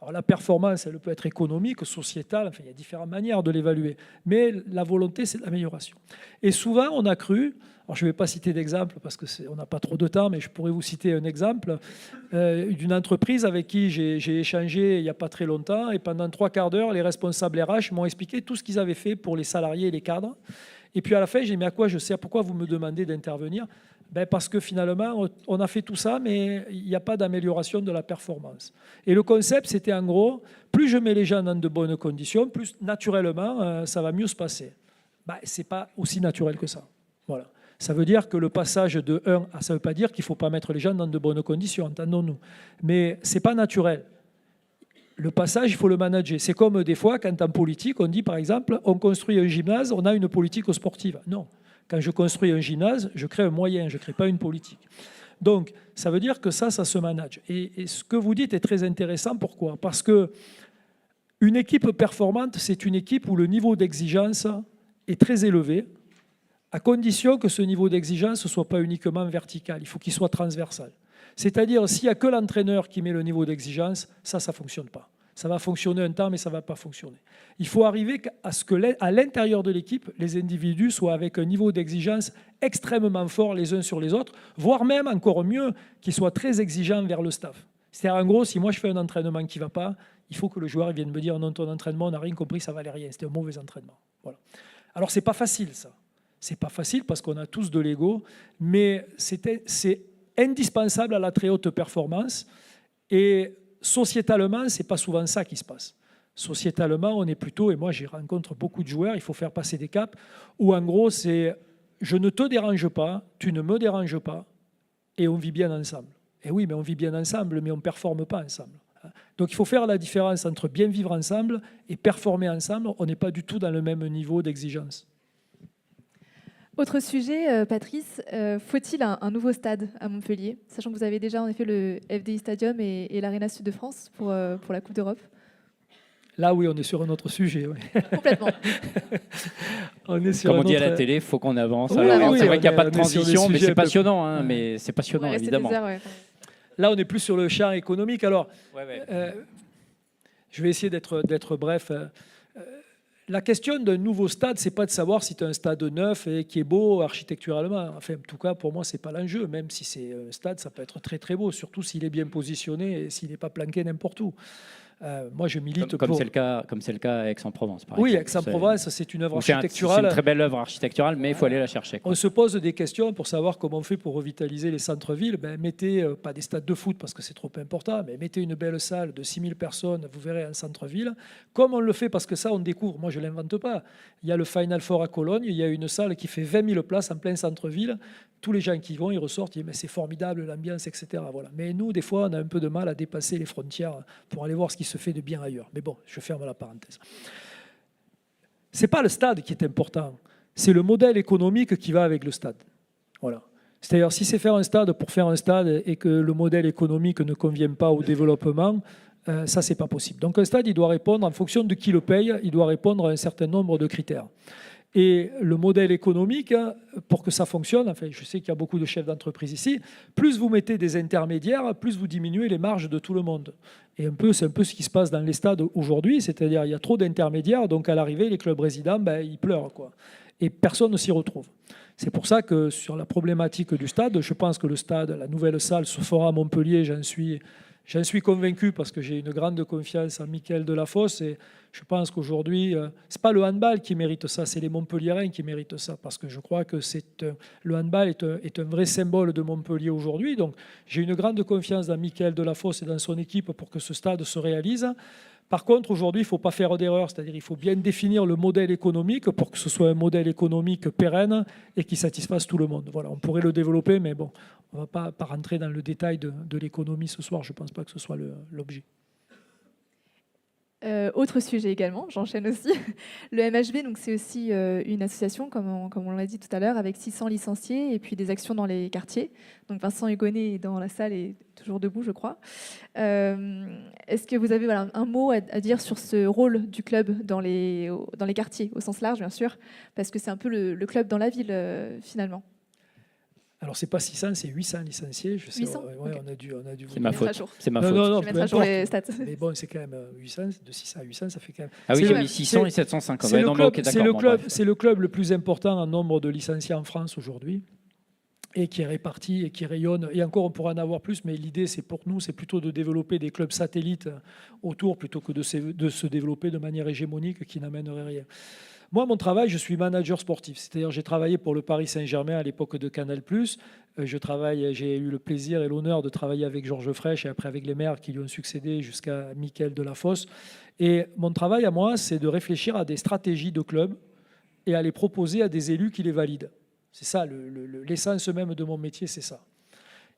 Alors la performance, elle peut être économique, sociétale, il y a différentes manières de l'évaluer. Mais la volonté, c'est l'amélioration. Et souvent, on a cru, alors je ne vais pas citer d'exemple parce qu'on n'a pas trop de temps, mais je pourrais vous citer un exemple d'une entreprise avec qui j'ai échangé il n'y a pas très longtemps, et pendant 3/4 d'heure, les responsables RH m'ont expliqué tout ce qu'ils avaient fait pour les salariés et les cadres. Et puis à la fin, j'ai dit, mais à quoi je sers ? Pourquoi vous me demandez d'intervenir ? Parce que finalement, on a fait tout ça, mais il n'y a pas d'amélioration de la performance. Et le concept, c'était en gros, plus je mets les gens dans de bonnes conditions, plus naturellement, ça va mieux se passer. Ce n'est pas aussi naturel que ça. Voilà. Ça veut dire que le passage de 1 à... Ça ne veut pas dire qu'il ne faut pas mettre les gens dans de bonnes conditions, entendons-nous. Mais ce n'est pas naturel. Le passage, il faut le manager. C'est comme des fois, quand en politique, on dit par exemple, on construit un gymnase, on a une politique sportive. Non. Quand je construis un gymnase, je crée un moyen, je ne crée pas une politique. Donc, ça veut dire que ça se manage. Et ce que vous dites est très intéressant. Pourquoi ? Parce qu'une équipe performante, c'est une équipe où le niveau d'exigence est très élevé, à condition que ce niveau d'exigence ne soit pas uniquement vertical. Il faut qu'il soit transversal. C'est-à-dire, s'il n'y a que l'entraîneur qui met le niveau d'exigence, ça ne fonctionne pas. Ça va fonctionner un temps, mais ça ne va pas fonctionner. Il faut arriver à ce qu'à l'intérieur de l'équipe, les individus soient avec un niveau d'exigence extrêmement fort les uns sur les autres, voire même, encore mieux, qu'ils soient très exigeants vers le staff. C'est-à-dire, en gros, si moi je fais un entraînement qui ne va pas, il faut que le joueur vienne me dire « non, ton entraînement, on n'a rien compris, ça ne valait rien, c'était un mauvais entraînement ». Voilà. Alors, ce n'est pas facile, ça. Ce n'est pas facile parce qu'on a tous de l'ego, mais c'est indispensable à la très haute performance. Et sociétalement, ce n'est pas souvent ça qui se passe. Sociétalement, on est plutôt, et moi j'y rencontre beaucoup de joueurs, il faut faire passer des caps, où en gros c'est je ne te dérange pas, tu ne me déranges pas, et on vit bien ensemble. Et oui, mais on vit bien ensemble, mais on ne performe pas ensemble. Donc il faut faire la différence entre bien vivre ensemble et performer ensemble. On n'est pas du tout dans le même niveau d'exigence. Autre sujet, Patrice, faut-il un nouveau stade à Montpellier, sachant que vous avez déjà en effet le FDI Stadium et l'Arena Sud de France pour la Coupe d'Europe? Là, oui, on est sur un autre sujet. Oui. Complètement. On est sur Comme on dit à la télé, il faut qu'on avance. Oui, Alors, oui, c'est vrai qu'il n'y a pas de on est sur des transition, mais sujets c'est un peu passionnant. Hein, mais c'est passionnant, évidemment. Là, on est plus sur le champ économique. Alors, je vais essayer d'être bref. La question d'un nouveau stade, c'est pas de savoir si tu as un stade neuf et qui est beau architecturalement. Enfin, en tout cas, pour moi, c'est pas l'enjeu. Même si c'est un stade, ça peut être très très beau, surtout s'il est bien positionné et s'il n'est pas planqué n'importe où. Moi, je milite comme pour... c'est le cas à Aix-en-Provence, par Oui, exemple. Aix-en-Provence, c'est une œuvre C'est architecturale. une très belle œuvre architecturale, mais il faut aller la chercher, quoi. On se pose des questions pour savoir comment on fait pour revitaliser les centres-villes. Mettez, pas des stades de foot parce que c'est trop important, mais mettez une belle salle de 6000 personnes, vous verrez un centre-ville. Comme on le fait, parce que ça, on découvre, moi je ne l'invente pas. Il y a le Final Four à Cologne, il y a une salle qui fait 20 000 places en plein centre-ville. Tous les gens qui vont, ils ressortent, ils disent mais c'est formidable l'ambiance, etc. Voilà. Mais nous, des fois, on a un peu de mal à dépasser les frontières pour aller voir ce qui se fait de bien ailleurs. Mais bon, je ferme la parenthèse. Ce n'est pas le stade qui est important. C'est le modèle économique qui va avec le stade. Voilà. C'est-à-dire, si c'est faire un stade pour faire un stade et que le modèle économique ne convient pas au développement, ça, c'est pas possible. Donc, un stade, il doit répondre, en fonction de qui le paye, il doit répondre à un certain nombre de critères. Et le modèle économique, pour que ça fonctionne, enfin, je sais qu'il y a beaucoup de chefs d'entreprise ici, plus vous mettez des intermédiaires, plus vous diminuez les marges de tout le monde. Et c'est un peu ce qui se passe dans les stades aujourd'hui, c'est-à-dire il y a trop d'intermédiaires, donc à l'arrivée, les clubs résidents, ils pleurent, quoi. Et personne ne s'y retrouve. C'est pour ça que sur la problématique du stade, je pense que le stade, la nouvelle salle se fera à Montpellier, j'en suis convaincu parce que j'ai une grande confiance en Mickaël Delafosse et je pense qu'aujourd'hui, ce n'est pas le handball qui mérite ça, c'est les Montpelliérains qui méritent ça parce que je crois que le handball est un vrai symbole de Montpellier aujourd'hui. Donc j'ai une grande confiance dans Mickaël Delafosse et dans son équipe pour que ce stade se réalise. Par contre, aujourd'hui, il ne faut pas faire d'erreur, c'est-à-dire il faut bien définir le modèle économique pour que ce soit un modèle économique pérenne et qui satisfasse tout le monde. Voilà, on pourrait le développer, mais bon, on ne va pas rentrer dans le détail de l'économie ce soir. Je ne pense pas que ce soit l'objet. Autre sujet également, j'enchaîne aussi. Le MHB, donc c'est aussi une association, comme on l'a dit tout à l'heure, avec 600 licenciés et puis des actions dans les quartiers. Donc Vincent Hugonnet est dans la salle et toujours debout, je crois. Est-ce que vous avez un mot à dire sur ce rôle du club dans les quartiers, au sens large, bien sûr, parce que c'est un peu le club dans la ville, finalement. Alors, ce n'est pas 600, c'est 800 licenciés. Je sais, 800 ouais, okay. on a dû C'est ma faute. C'est ma faute. Je vais mettre à jour les stats. Mais bon, c'est quand même 800, de 600 à 800, ça fait quand même... Ah oui, j'ai mis 600 et 750. C'est le club le plus important en nombre de licenciés en France aujourd'hui et qui est réparti et qui rayonne. Et encore, on pourra en avoir plus, mais l'idée, c'est pour nous, c'est plutôt de développer des clubs satellites autour plutôt que de se développer de manière hégémonique qui n'amènerait rien. Moi, mon travail, je suis manager sportif. C'est-à-dire, j'ai travaillé pour le Paris Saint-Germain à l'époque de Canal+. J'ai eu le plaisir et l'honneur de travailler avec Georges Frêche et après avec les maires qui lui ont succédé jusqu'à Mickaël Delafosse. Et mon travail à moi, c'est de réfléchir à des stratégies de club et à les proposer à des élus qui les valident. C'est ça, l'essence même de mon métier, c'est ça.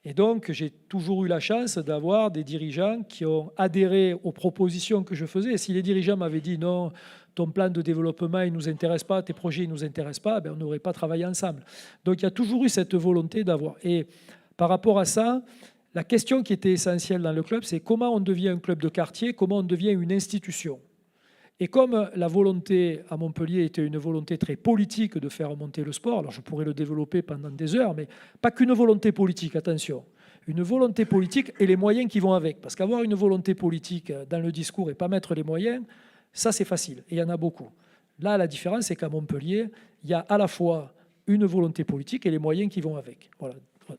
Et donc, j'ai toujours eu la chance d'avoir des dirigeants qui ont adhéré aux propositions que je faisais. Et si les dirigeants m'avaient dit non, ton plan de développement, il ne nous intéresse pas, tes projets, ils ne nous intéressent pas, on n'aurait pas travaillé ensemble. Donc, il y a toujours eu cette volonté d'avoir. Et par rapport à ça, la question qui était essentielle dans le club, c'est comment on devient un club de quartier, comment on devient une institution. Et comme la volonté à Montpellier était une volonté très politique de faire monter le sport, alors je pourrais le développer pendant des heures, mais pas qu'une volonté politique, attention. Une volonté politique et les moyens qui vont avec. Parce qu'avoir une volonté politique dans le discours et pas mettre les moyens, ça c'est facile, et il y en a beaucoup. Là, la différence, c'est qu'à Montpellier, il y a à la fois une volonté politique et les moyens qui vont avec. Voilà.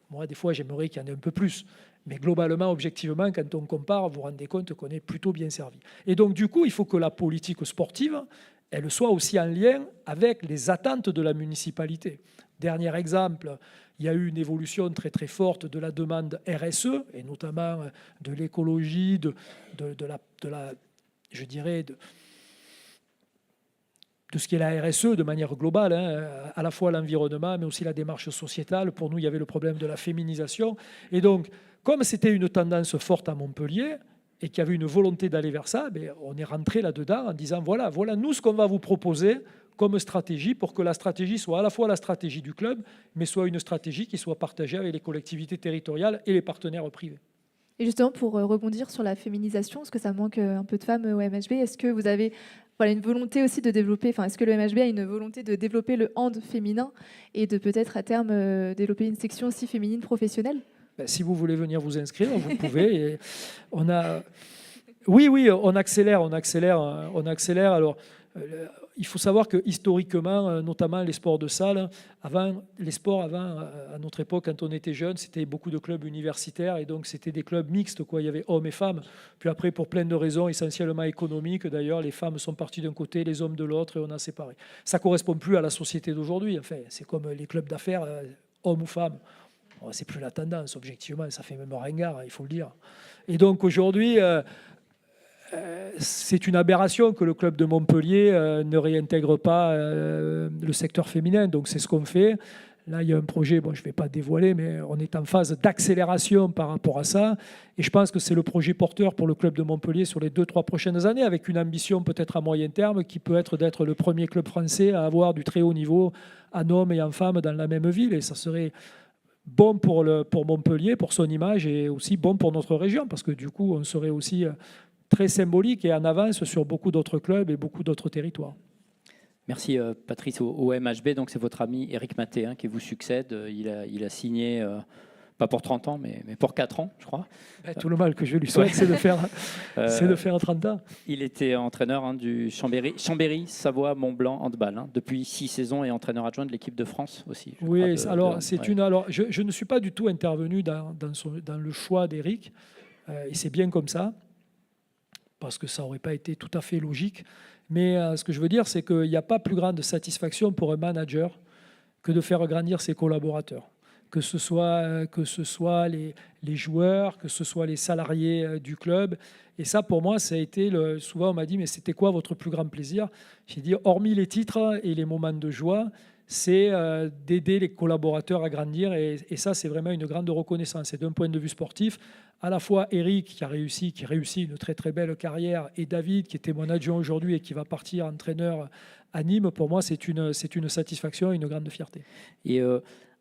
Moi, des fois, j'aimerais qu'il y en ait un peu plus. Mais globalement, objectivement, quand on compare, vous vous rendez compte qu'on est plutôt bien servi. Et donc, du coup, il faut que la politique sportive, elle soit aussi en lien avec les attentes de la municipalité. Dernier exemple, il y a eu une évolution très très forte de la demande RSE, et notamment de l'écologie, de ce qui est la RSE de manière globale, à la fois l'environnement, mais aussi la démarche sociétale. Pour nous, il y avait le problème de la féminisation. Et donc, comme c'était une tendance forte à Montpellier et qu'il y avait une volonté d'aller vers ça, on est rentré là-dedans en disant voilà nous ce qu'on va vous proposer comme stratégie pour que la stratégie soit à la fois la stratégie du club, mais soit une stratégie qui soit partagée avec les collectivités territoriales et les partenaires privés. Et justement, pour rebondir sur la féminisation, est-ce que ça manque un peu de femmes au MHB? Est-ce que vous avez une volonté aussi de développer, est-ce que le MHB a une volonté de développer le hand féminin et de peut-être à terme développer une section aussi féminine professionnelle? Si vous voulez venir vous inscrire, vous pouvez. Et Oui, oui, on accélère. Alors, il faut savoir que historiquement, notamment les sports de salle, avant, à notre époque, quand on était jeune, c'était beaucoup de clubs universitaires et donc c'était des clubs mixtes, quoi. Il y avait hommes et femmes. Puis après, pour plein de raisons, essentiellement économiques, d'ailleurs, les femmes sont parties d'un côté, les hommes de l'autre, et on a séparé. Ça ne correspond plus à la société d'aujourd'hui. Enfin, c'est comme les clubs d'affaires, hommes ou femmes. Bon, c'est plus la tendance, objectivement, ça fait même ringard, il faut le dire. Et donc aujourd'hui, c'est une aberration que le club de Montpellier ne réintègre pas le secteur féminin. Donc c'est ce qu'on fait. Là, il y a un projet, bon, je ne vais pas dévoiler, mais on est en phase d'accélération par rapport à ça. Et je pense que c'est le projet porteur pour le club de Montpellier sur les 2-3 prochaines années, avec une ambition peut-être à moyen terme qui peut être d'être le premier club français à avoir du très haut niveau en hommes et en femmes dans la même ville. Et ça serait bon pour Montpellier, pour son image, et aussi bon pour notre région, parce que du coup, on serait aussi très symbolique et en avance sur beaucoup d'autres clubs et beaucoup d'autres territoires. Merci Patrice. Au MHB, donc c'est votre ami Éric Maté qui vous succède. Il a signé, pas pour 30 ans, mais pour 4 ans, je crois. Tout le mal que je lui souhaite, c'est de faire 30 ans. Il était entraîneur du Chambéry, Savoie, Mont-Blanc, handball, depuis 6 saisons, et entraîneur adjoint de l'équipe de France aussi. Oui, alors je ne suis pas du tout intervenu dans le choix d'Éric, et c'est bien comme ça, parce que ça n'aurait pas été tout à fait logique. Mais ce que je veux dire, c'est qu'il n'y a pas plus grande satisfaction pour un manager que de faire grandir ses collaborateurs. Que ce soit les joueurs, que ce soit les salariés du club. Et ça, pour moi, ça a été... souvent, on m'a dit, mais c'était quoi votre plus grand plaisir? J'ai dit, hormis les titres et les moments de joie, c'est d'aider les collaborateurs à grandir. Et ça, c'est vraiment une grande reconnaissance. Et d'un point de vue sportif, à la fois Eric, qui réussit une très très belle carrière, et David, qui était mon adjoint aujourd'hui et qui va partir entraîneur à Nîmes, pour moi, c'est une satisfaction et une grande fierté. Et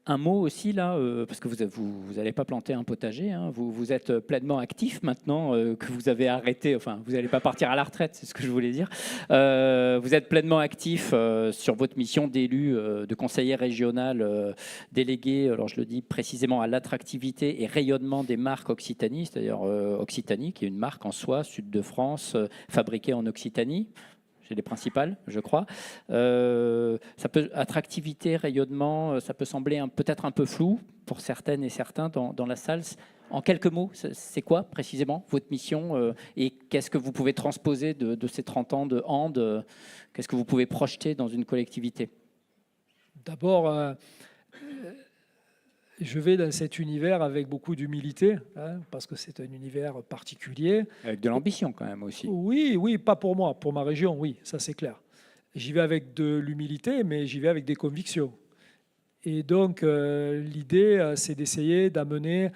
un mot aussi, là, parce que vous n'allez pas planter un potager, vous êtes pleinement actif maintenant que vous avez arrêté, enfin, vous n'allez pas partir à la retraite, c'est ce que je voulais dire. Vous êtes pleinement actif sur votre mission d'élu, de conseiller régional délégué, alors je le dis précisément, à l'attractivité et rayonnement des marques Occitanie, c'est-à-dire Occitanie, qui est une marque en soi, Sud de France, fabriquée en Occitanie. C'est les principales, je crois. Attractivité, rayonnement, ça peut sembler peut-être un peu flou pour certaines et certains dans la salle. En quelques mots, c'est quoi précisément votre mission et qu'est-ce que vous pouvez transposer de ces 30 ans de hand? Qu'est-ce que vous pouvez projeter dans une collectivité? D'abord, je vais dans cet univers avec beaucoup d'humilité, parce que c'est un univers particulier. Avec de l'ambition quand même aussi. Oui, pas pour moi, pour ma région, oui, ça c'est clair. J'y vais avec de l'humilité, mais j'y vais avec des convictions. Et donc, l'idée, c'est d'essayer d'amener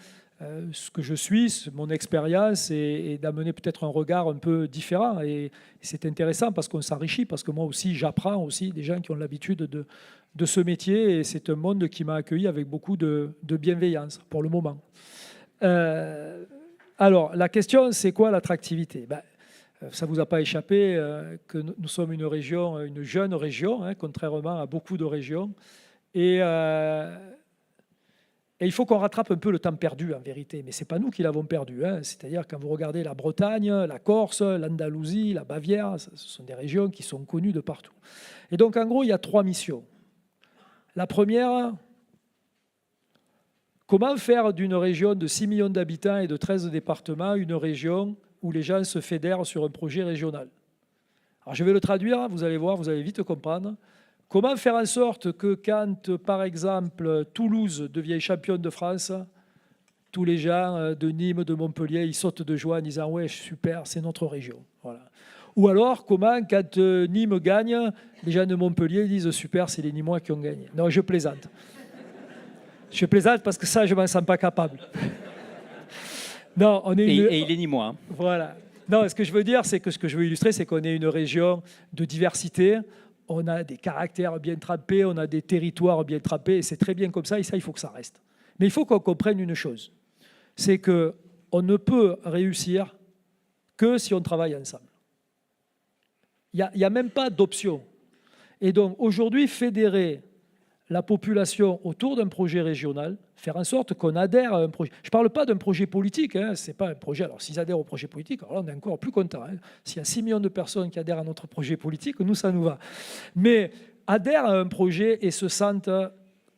ce que je suis, mon expérience, et d'amener peut-être un regard un peu différent. Et c'est intéressant parce qu'on s'enrichit, parce que moi aussi, j'apprends aussi des gens qui ont l'habitude de ce métier, et c'est un monde qui m'a accueilli avec beaucoup de bienveillance pour le moment. Alors, la question, c'est quoi l'attractivité? Ça ne vous a pas échappé que nous sommes une région, une jeune région, contrairement à beaucoup de régions. Et il faut qu'on rattrape un peu le temps perdu, en vérité. Mais ce n'est pas nous qui l'avons perdu. C'est-à-dire, quand vous regardez la Bretagne, la Corse, l'Andalousie, la Bavière, ce sont des régions qui sont connues de partout. Et donc, en gros, il y a 3 missions. La première, comment faire d'une région de 6 millions d'habitants et de 13 départements une région où les gens se fédèrent sur un projet régional? Alors, je vais le traduire, vous allez voir, vous allez vite comprendre. Comment faire en sorte que quand, par exemple, Toulouse devient championne de France, tous les gens de Nîmes, de Montpellier, ils sautent de joie en disant « ouais, super, c'est notre région ». Voilà. Ou alors, comment, quand Nîmes gagne, les gens de Montpellier disent « super, c'est les Nîmois qui ont gagné ». Non, je plaisante. Je plaisante parce que ça, je ne m'en sens pas capable. Non, on est et il est Nîmois. Voilà. Non, ce que je veux dire, c'est que ce que je veux illustrer, c'est qu'on est une région de diversité. On a des caractères bien trempés, on a des territoires bien trempés, et c'est très bien comme ça, et ça, il faut que ça reste. Mais il faut qu'on comprenne une chose, c'est qu'on ne peut réussir que si on travaille ensemble. Il n'y a même pas d'option. Et donc, aujourd'hui, fédérer la population autour d'un projet régional, faire en sorte qu'on adhère à un projet. Je ne parle pas d'un projet politique, hein, c'est pas un projet. Alors s'ils adhèrent au projet politique, alors là on est encore plus content. Hein. S'il y a 6 millions de personnes qui adhèrent à notre projet politique, nous ça nous va. Mais adhèrent à un projet et se sentent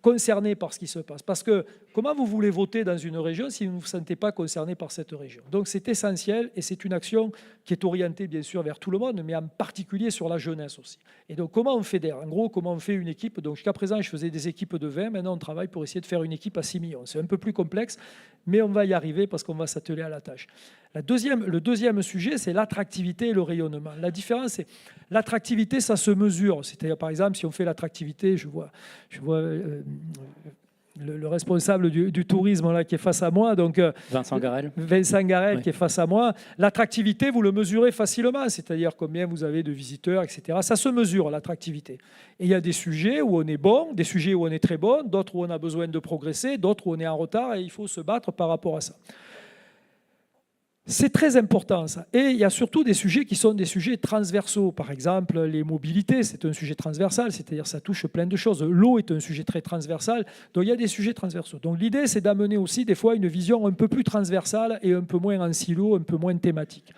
concernés par ce qui se passe. Parce que comment vous voulez voter dans une région si vous ne vous sentez pas concerné par cette région? Donc c'est essentiel et c'est une action qui est orientée bien sûr vers tout le monde, mais en particulier sur la jeunesse aussi. Et donc comment on fédère? En gros, comment on fait une équipe? Donc jusqu'à présent, je faisais des équipes de 20, maintenant on travaille pour essayer de faire une équipe à 6 millions. C'est un peu plus complexe, mais on va y arriver parce qu'on va s'atteler à la tâche. Le deuxième sujet, c'est l'attractivité et le rayonnement. La différence, c'est l'attractivité, ça se mesure. C'est-à-dire, par exemple, si on fait l'attractivité, je vois le responsable du tourisme là, qui est face à moi, donc Vincent Garel, oui. Qui est face à moi. L'attractivité, vous le mesurez facilement, c'est-à-dire combien vous avez de visiteurs, etc. Ça se mesure, l'attractivité. Et il y a des sujets où on est bon, des sujets où on est très bon, d'autres où on a besoin de progresser, d'autres où on est en retard et il faut se battre par rapport à ça. C'est très important ça. Et il y a surtout des sujets qui sont des sujets transversaux. Par exemple, les mobilités, c'est un sujet transversal, c'est-à-dire ça touche plein de choses. L'eau est un sujet très transversal, donc il y a des sujets transversaux. Donc l'idée, c'est d'amener aussi des fois une vision un peu plus transversale et un peu moins en silo, un peu moins thématique.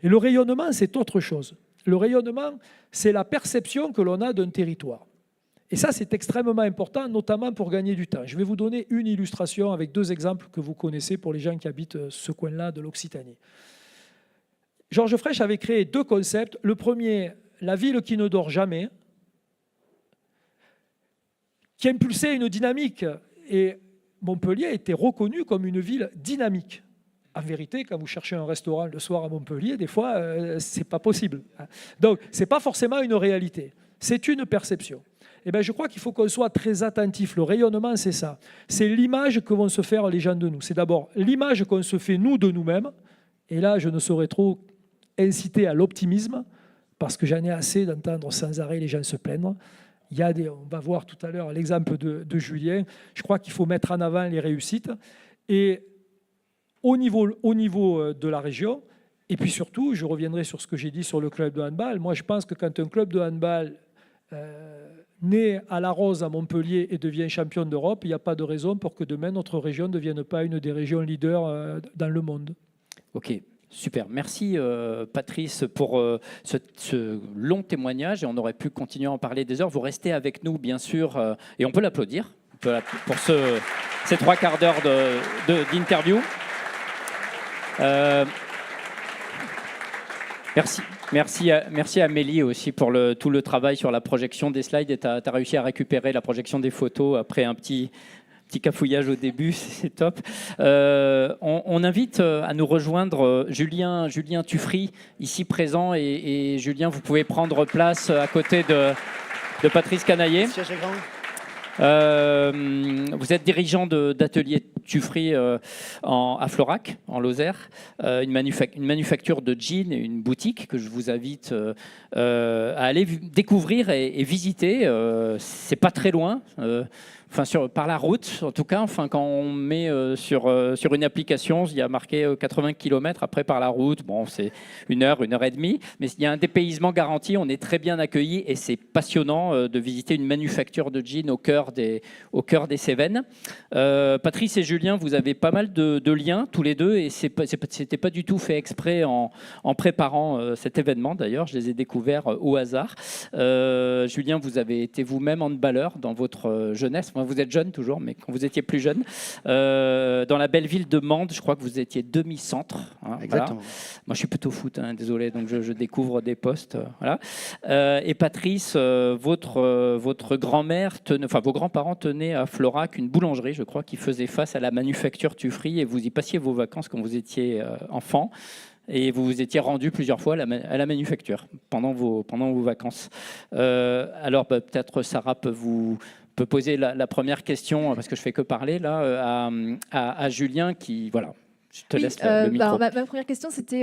Et le rayonnement, c'est autre chose. Le rayonnement, c'est la perception que l'on a d'un territoire. Et ça, c'est extrêmement important, notamment pour gagner du temps. Je vais vous donner une illustration avec 2 exemples que vous connaissez pour les gens qui habitent ce coin-là de l'Occitanie. Georges Frêche avait créé 2 concepts. Le premier, la ville qui ne dort jamais, qui impulsait une dynamique. Et Montpellier était reconnue comme une ville dynamique. En vérité, quand vous cherchez un restaurant le soir à Montpellier, des fois, ce n'est pas possible. Donc, ce n'est pas forcément une réalité. C'est une perception. Eh bien, je crois qu'il faut qu'on soit très attentif. Le rayonnement, c'est ça. C'est l'image que vont se faire les gens de nous. C'est d'abord l'image qu'on se fait, nous, de nous-mêmes. Et là, je ne saurais trop inciter à l'optimisme, parce que j'en ai assez d'entendre sans arrêt les gens se plaindre. On va voir tout à l'heure l'exemple de Julien. Je crois qu'il faut mettre en avant les réussites. Et au niveau de la région, et puis surtout, je reviendrai sur ce que j'ai dit sur le club de handball. Moi, je pense que quand un club de handball né à la Rose à Montpellier et devient champion d'Europe, il n'y a pas de raison pour que demain notre région ne devienne pas une des régions leaders dans le monde. Ok, super. Merci Patrice pour ce long témoignage et on aurait pu continuer à en parler des heures. Vous restez avec nous bien sûr et on peut l'applaudir pour ces 3 quarts d'heure d'interview. Merci à Amélie aussi pour tout le travail sur la projection des slides. Et tu as réussi à récupérer la projection des photos après un petit cafouillage au début, c'est top. On invite à nous rejoindre Julien Tuffry, ici présent. Et Julien, vous pouvez prendre place à côté de Patrice Canaillé. Vous êtes dirigeant d'atelier Tuffry à Florac, en Lozère, une manufacture de jeans et une boutique que je vous invite à aller découvrir et visiter. C'est pas très loin. Par la route, en tout cas, quand on met sur une application, il y a marqué 80 km. Après, par la route, bon, c'est 1 heure, 1 heure et demie. Mais il y a un dépaysement garanti. On est très bien accueillis et c'est passionnant de visiter une manufacture de jeans au cœur des Cévennes. Patrice et Julien, vous avez pas mal de liens tous les deux et c'était pas du tout fait exprès en préparant cet événement. D'ailleurs, je les ai découverts au hasard. Julien, vous avez été vous-même handballeur dans votre jeunesse. Vous êtes jeune toujours, mais quand vous étiez plus jeune, dans la belle ville de Mende, je crois que vous étiez demi-centre. Hein, exactement. Voilà. Moi, je suis plutôt foot, hein, désolé, donc je découvre des postes. Voilà. Et Patrice, votre grand-mère, vos grands-parents tenaient à Florac une boulangerie, je crois, qui faisait face à la manufacture Tuffry, et vous y passiez vos vacances quand vous étiez enfant. Et vous vous étiez rendu plusieurs fois à la manufacture pendant vos vacances. Alors, peut-être Sarah peut poser la première question, parce que je ne fais que parler là, à Julien qui, voilà, je te laisse le micro. Ma première question, c'était,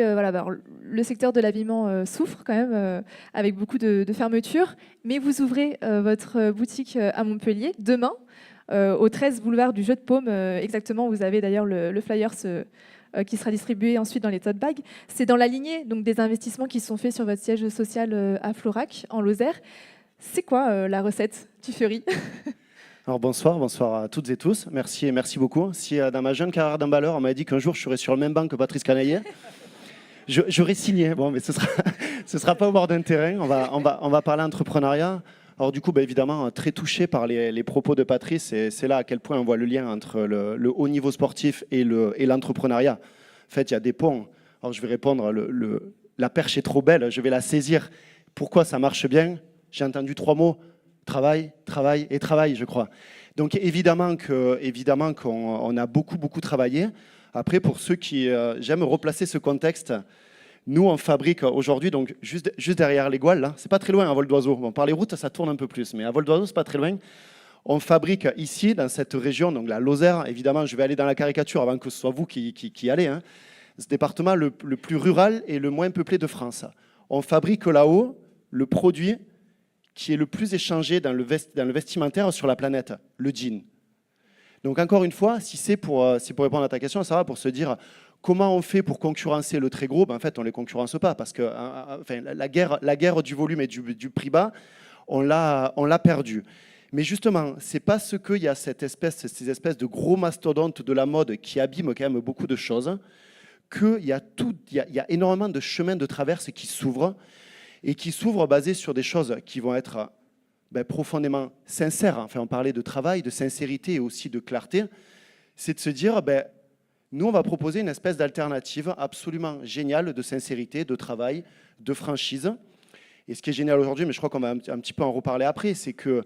le secteur de l'habillement souffre quand même, avec beaucoup de fermetures, mais vous ouvrez votre boutique à Montpellier demain, au 13 boulevard du Jeu de Paume, exactement, vous avez d'ailleurs le flyer qui sera distribué ensuite dans les tote bags. C'est dans la lignée donc, des investissements qui sont faits sur votre siège social à Florac, en Lozère. C'est quoi la recette Tuffry? Alors bonsoir à toutes et tous. Merci beaucoup. Si dans ma jeune carrière d'emballeur, on m'avait dit qu'un jour je serais sur le même banc que Patrice Canaillet, j'aurais signé. Bon, mais ce sera pas au bord d'un terrain. On va parler entrepreneuriat. Alors du coup, évidemment, très touché par les propos de Patrice. Et c'est là à quel point on voit le lien entre le haut niveau sportif et l'entrepreneuriat. En fait, il y a des ponts. Alors je vais répondre, la perche est trop belle, je vais la saisir. Pourquoi ça marche bien? J'ai entendu 3 mots. Travail, travail et travail, je crois. Donc évidemment qu'on a beaucoup travaillé. Après, pour ceux qui j'aime replacer ce contexte, nous on fabrique aujourd'hui, donc juste derrière les Gouales, là, c'est pas très loin à vol d'oiseau. Bon, par les routes, ça tourne un peu plus, mais à vol d'oiseau, c'est pas très loin. On fabrique ici, dans cette région, donc la Lozère, évidemment, je vais aller dans la caricature avant que ce soit vous qui allez. Hein. Ce département le plus rural et le moins peuplé de France. On fabrique là-haut le produit qui est le plus échangé dans le vestimentaire sur la planète, le jean. Donc encore une fois, si c'est pour répondre à ta question, ça va pour se dire comment on fait pour concurrencer le très gros, en fait on ne les concurrence pas parce que la guerre du volume et du prix bas, on l'a perdu. Mais justement, c'est parce qu'il y a ces espèces de gros mastodontes de la mode qui abîment quand même beaucoup de choses qu'il y a énormément de chemins de traverse qui s'ouvrent et qui s'ouvrent basés sur des choses qui vont être profondément sincères. Enfin, on parlait de travail, de sincérité et aussi de clarté. C'est de se dire, nous, on va proposer une espèce d'alternative absolument géniale de sincérité, de travail, de franchise. Et ce qui est génial aujourd'hui, mais je crois qu'on va un petit peu en reparler après, c'est que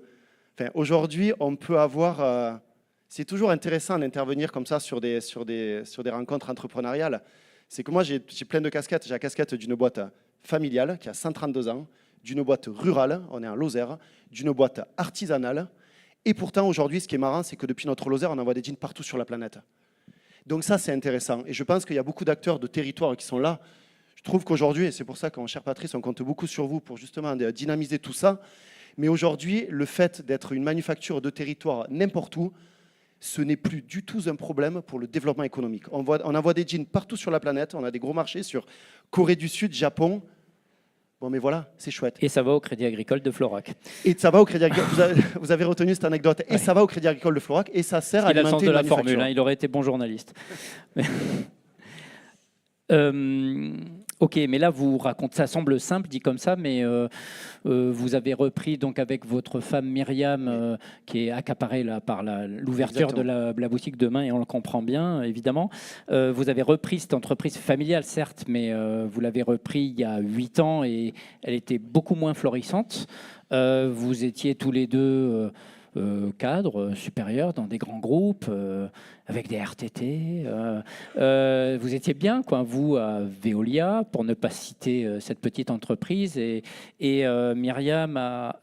aujourd'hui, on peut avoir... c'est toujours intéressant d'intervenir comme ça sur des rencontres entrepreneuriales. C'est que moi, j'ai plein de casquettes. J'ai la casquette d'une boîte familiale qui a 132 ans, d'une boîte rurale, on est en Lozère, d'une boîte artisanale. Et pourtant, aujourd'hui, ce qui est marrant, c'est que depuis notre Lozère, on envoie des jeans partout sur la planète. Donc ça, c'est intéressant. Et je pense qu'il y a beaucoup d'acteurs de territoire qui sont là. Je trouve qu'aujourd'hui, et c'est pour ça, cher Patrice, on compte beaucoup sur vous pour justement dynamiser tout ça. Mais aujourd'hui, le fait d'être une manufacture de territoire n'importe où, ce n'est plus du tout un problème pour le développement économique. On envoie des jeans partout sur la planète, on a des gros marchés sur Corée du Sud, Japon. Bon, mais voilà, c'est chouette. Et ça va au Crédit Agricole de Florac. Et ça va au Crédit Agricole, vous avez retenu cette anecdote. Et ça va au Crédit Agricole de Florac, et ça sert à alimenter le sens de une la manufacture. formule, hein, il aurait été bon journaliste. Ok, mais là, vous racontez, ça semble simple dit comme ça, mais vous avez repris donc avec votre femme Myriam, qui est accaparée là, par l'ouverture de la boutique demain, et on le comprend bien, évidemment. Vous avez repris cette entreprise familiale, certes, mais vous l'avez repris il y a 8 ans et elle était beaucoup moins florissante. Vous étiez tous les deux... cadres supérieurs dans des grands groupes avec des RTT. Vous étiez bien, quoi, vous, à Veolia, pour ne pas citer cette petite entreprise, et Myriam à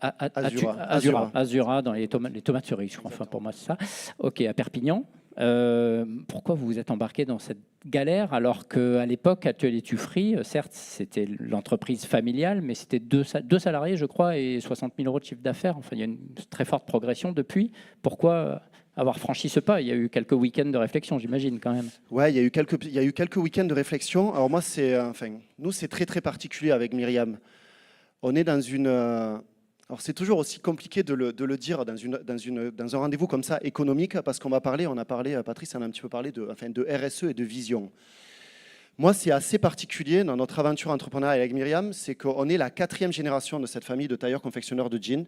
Azura, dans les tomates cerises, je crois. Enfin, pour moi, c'est ça. Ok, à Perpignan. Pourquoi vous vous êtes embarqué dans cette galère alors qu'à l'époque, Atelier Tuffry, certes, c'était l'entreprise familiale, mais c'était 2 salariés, je crois, et 60 000 € de chiffre d'affaires. Enfin, il y a une très forte progression depuis. Pourquoi avoir franchi ce pas? Il y a eu quelques week-ends de réflexion, j'imagine, quand même. Ouais, il y a eu quelques week-ends de réflexion. Alors moi, nous, c'est très particulier avec Myriam. On est dans une... Alors c'est toujours aussi compliqué de le dire dans un rendez-vous comme ça économique, parce qu'on a parlé, Patrice en a un petit peu parlé de RSE et de vision. Moi, c'est assez particulier dans notre aventure entrepreneuriale avec Myriam, c'est qu'on est la 4e génération de cette famille de tailleurs-confectionneurs de jeans.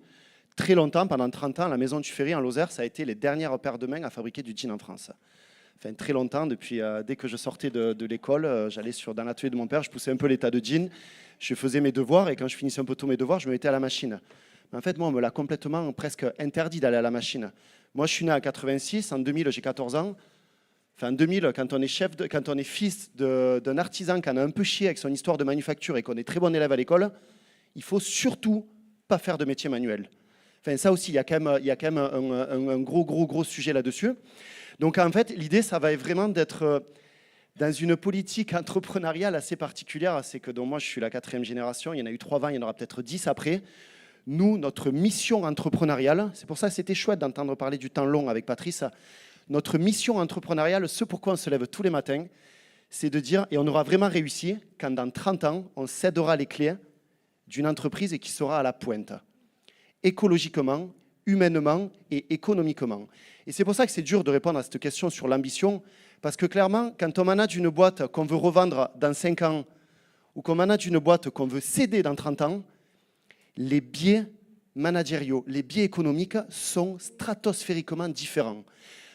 Très longtemps, pendant 30 ans, la maison Tuffry en Lozère, ça a été les dernières paires de mains à fabriquer du jean en France. Enfin, très longtemps, depuis dès que je sortais de l'école, j'allais dans l'atelier de mon père, je poussais un peu les tas de jeans, je faisais mes devoirs, et quand je finissais un peu tôt mes devoirs, je me mettais à la machine. En fait, moi, on me l'a complètement presque interdit d'aller à la machine. Moi, je suis né en 86, en 2000, j'ai 14 ans. Enfin, en 2000, quand on est fils d'un artisan qui en a un peu chié avec son histoire de manufacture et qu'on est très bon élève à l'école, il faut surtout pas faire de métier manuel. Enfin, ça aussi, il y a quand même un gros sujet là-dessus. Donc, en fait, l'idée, ça va vraiment d'être dans une politique entrepreneuriale assez particulière. C'est que donc, moi, je suis la 4e génération. Il y en a eu 3 ans, il y en aura peut-être 10 après. Nous, notre mission entrepreneuriale, c'est pour ça que c'était chouette d'entendre parler du temps long avec Patrice, notre mission entrepreneuriale, ce pourquoi on se lève tous les matins, c'est de dire, et on aura vraiment réussi, quand dans 30 ans, on cédera les clés d'une entreprise qui sera à la pointe, écologiquement, humainement et économiquement. Et c'est pour ça que c'est dur de répondre à cette question sur l'ambition, parce que clairement, quand on manage une boîte qu'on veut revendre dans 5 ans, ou qu'on manage une boîte qu'on veut céder dans 30 ans, les biais managériaux, les biais économiques sont stratosphériquement différents.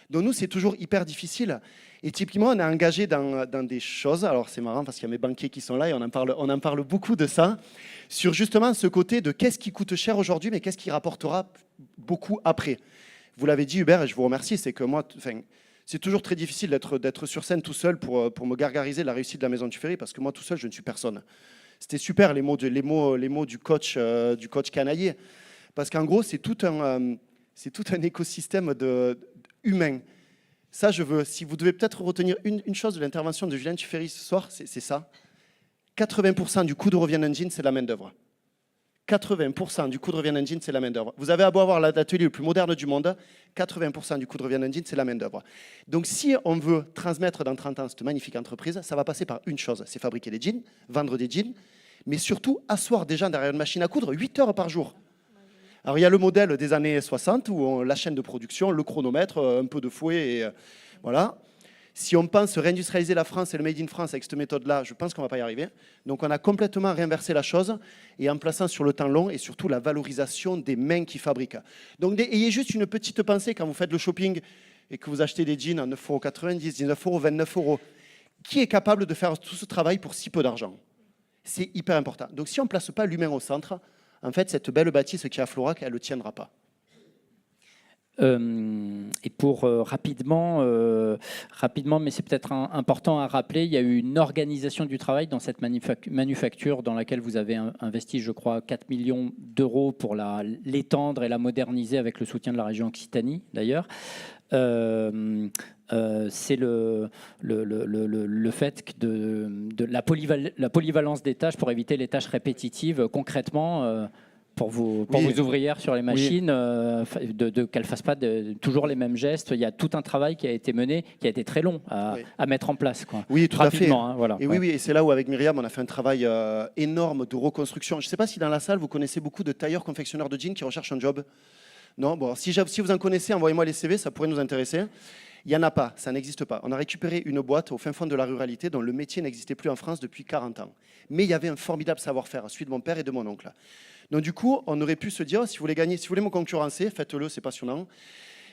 Donc nous, c'est toujours hyper difficile. Et typiquement, on est engagé dans des choses, alors c'est marrant parce qu'il y a mes banquiers qui sont là et on en parle beaucoup de ça, sur justement ce côté de qu'est-ce qui coûte cher aujourd'hui, mais qu'est-ce qui rapportera beaucoup après. Vous l'avez dit, Hubert, et je vous remercie, c'est que moi, c'est toujours très difficile d'être sur scène tout seul pour me gargariser de la réussite de la Maison du Ferry, parce que moi, tout seul, je ne suis personne. C'était super les mots du coach Canaillé, parce qu'en gros, c'est tout un écosystème humain. Ça, si vous devez peut-être retenir une chose de l'intervention de Julien Tuffery ce soir, c'est ça. 80% du coût de revient engine, c'est la main-d'œuvre. 80% du coût de revient engine, c'est la main-d'œuvre. Vous avez à beau avoir l'atelier le plus moderne du monde, 80% du coût de revient engine, c'est la main-d'œuvre. Donc, si on veut transmettre dans 30 ans cette magnifique entreprise, ça va passer par une chose, c'est fabriquer des jeans, vendre des jeans, mais surtout asseoir des gens derrière une machine à coudre 8 heures par jour. Alors, il y a le modèle des années 60 où la chaîne de production, le chronomètre, un peu de fouet, et voilà. Si on pense réindustrialiser la France et le Made in France avec cette méthode-là, je pense qu'on ne va pas y arriver. Donc, on a complètement réinversé la chose et en plaçant sur le temps long et surtout la valorisation des mains qui fabriquent. Donc, ayez juste une petite pensée quand vous faites le shopping et que vous achetez des jeans à 9,90 €, 19 €, 29 €. Qui est capable de faire tout ce travail pour si peu d'argent? C'est hyper important. Donc, si on ne place pas l'humain au centre, en fait, cette belle bâtisse qui est à Florac, elle ne tiendra pas. Et pour rapidement, mais c'est peut-être important à rappeler, il y a eu une organisation du travail dans cette manufacture dans laquelle vous avez investi, je crois, 4 millions d'euros pour l'étendre et la moderniser avec le soutien de la région Occitanie, d'ailleurs. C'est le fait de la polyvalence des tâches pour éviter les tâches répétitives concrètement. Pour vos ouvrières sur les machines, qu'elles ne fassent pas toujours les mêmes gestes. Il y a tout un travail qui a été mené, qui a été très long à mettre en place. Quoi. Oui, tout à fait. Hein, voilà. Et oui, et c'est là où avec Myriam, on a fait un travail énorme de reconstruction. Je ne sais pas si dans la salle, vous connaissez beaucoup de tailleurs confectionneurs de jeans qui recherchent un job. Non, bon, si vous en connaissez, envoyez-moi les CV, ça pourrait nous intéresser. Il n'y en a pas, ça n'existe pas. On a récupéré une boîte au fin fond de la ruralité dont le métier n'existait plus en France depuis 40 ans. Mais il y avait un formidable savoir-faire, celui de mon père et de mon oncle. Donc du coup, on aurait pu se dire, si vous voulez me concurrencer, faites-le, c'est passionnant.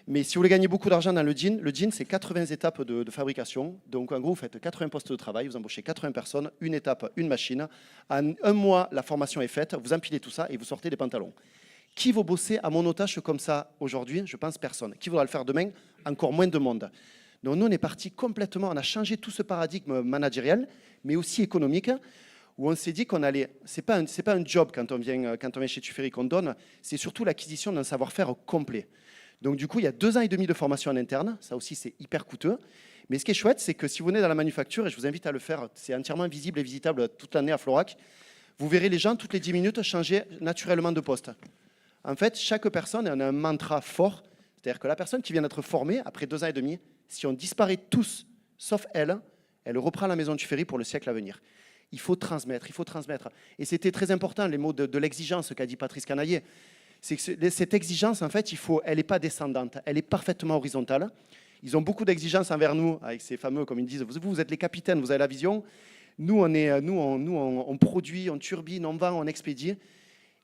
Mais si vous voulez gagner beaucoup d'argent dans le jean, c'est 80 étapes de fabrication. Donc en gros, vous faites 80 postes de travail, vous embauchez 80 personnes, une étape, une machine. En un mois, la formation est faite, vous empilez tout ça et vous sortez des pantalons. Qui va bosser à monotache comme ça aujourd'hui? Je pense personne. Qui voudra le faire demain? Encore moins de monde. Donc nous, on est parti complètement, on a changé tout ce paradigme managériel, mais aussi économique, où on s'est dit qu'on allait, c'est pas un job quand on vient chez Tuffery qu'on donne, c'est surtout l'acquisition d'un savoir-faire complet. Donc du coup, il y a 2 ans et demi de formation en interne, ça aussi c'est hyper coûteux. Mais ce qui est chouette, c'est que si vous venez dans la manufacture, et je vous invite à le faire, c'est entièrement visible et visitable toute l'année à Florac, vous verrez les gens toutes les 10 minutes changer naturellement de poste. En fait, chaque personne a un mantra fort, c'est-à-dire que la personne qui vient d'être formée, après 2 ans et demi, si on disparaît tous, sauf elle reprend la Maison Tuffery pour le siècle à venir. Il faut transmettre. Et c'était très important, les mots de l'exigence qu'a dit Patrice Canaillé. C'est que cette exigence, en fait, elle n'est pas descendante, elle est parfaitement horizontale. Ils ont beaucoup d'exigences envers nous, avec ces fameux, comme ils disent, vous êtes les capitaines, vous avez la vision. Nous, on produit, on turbine, on vend, on expédie.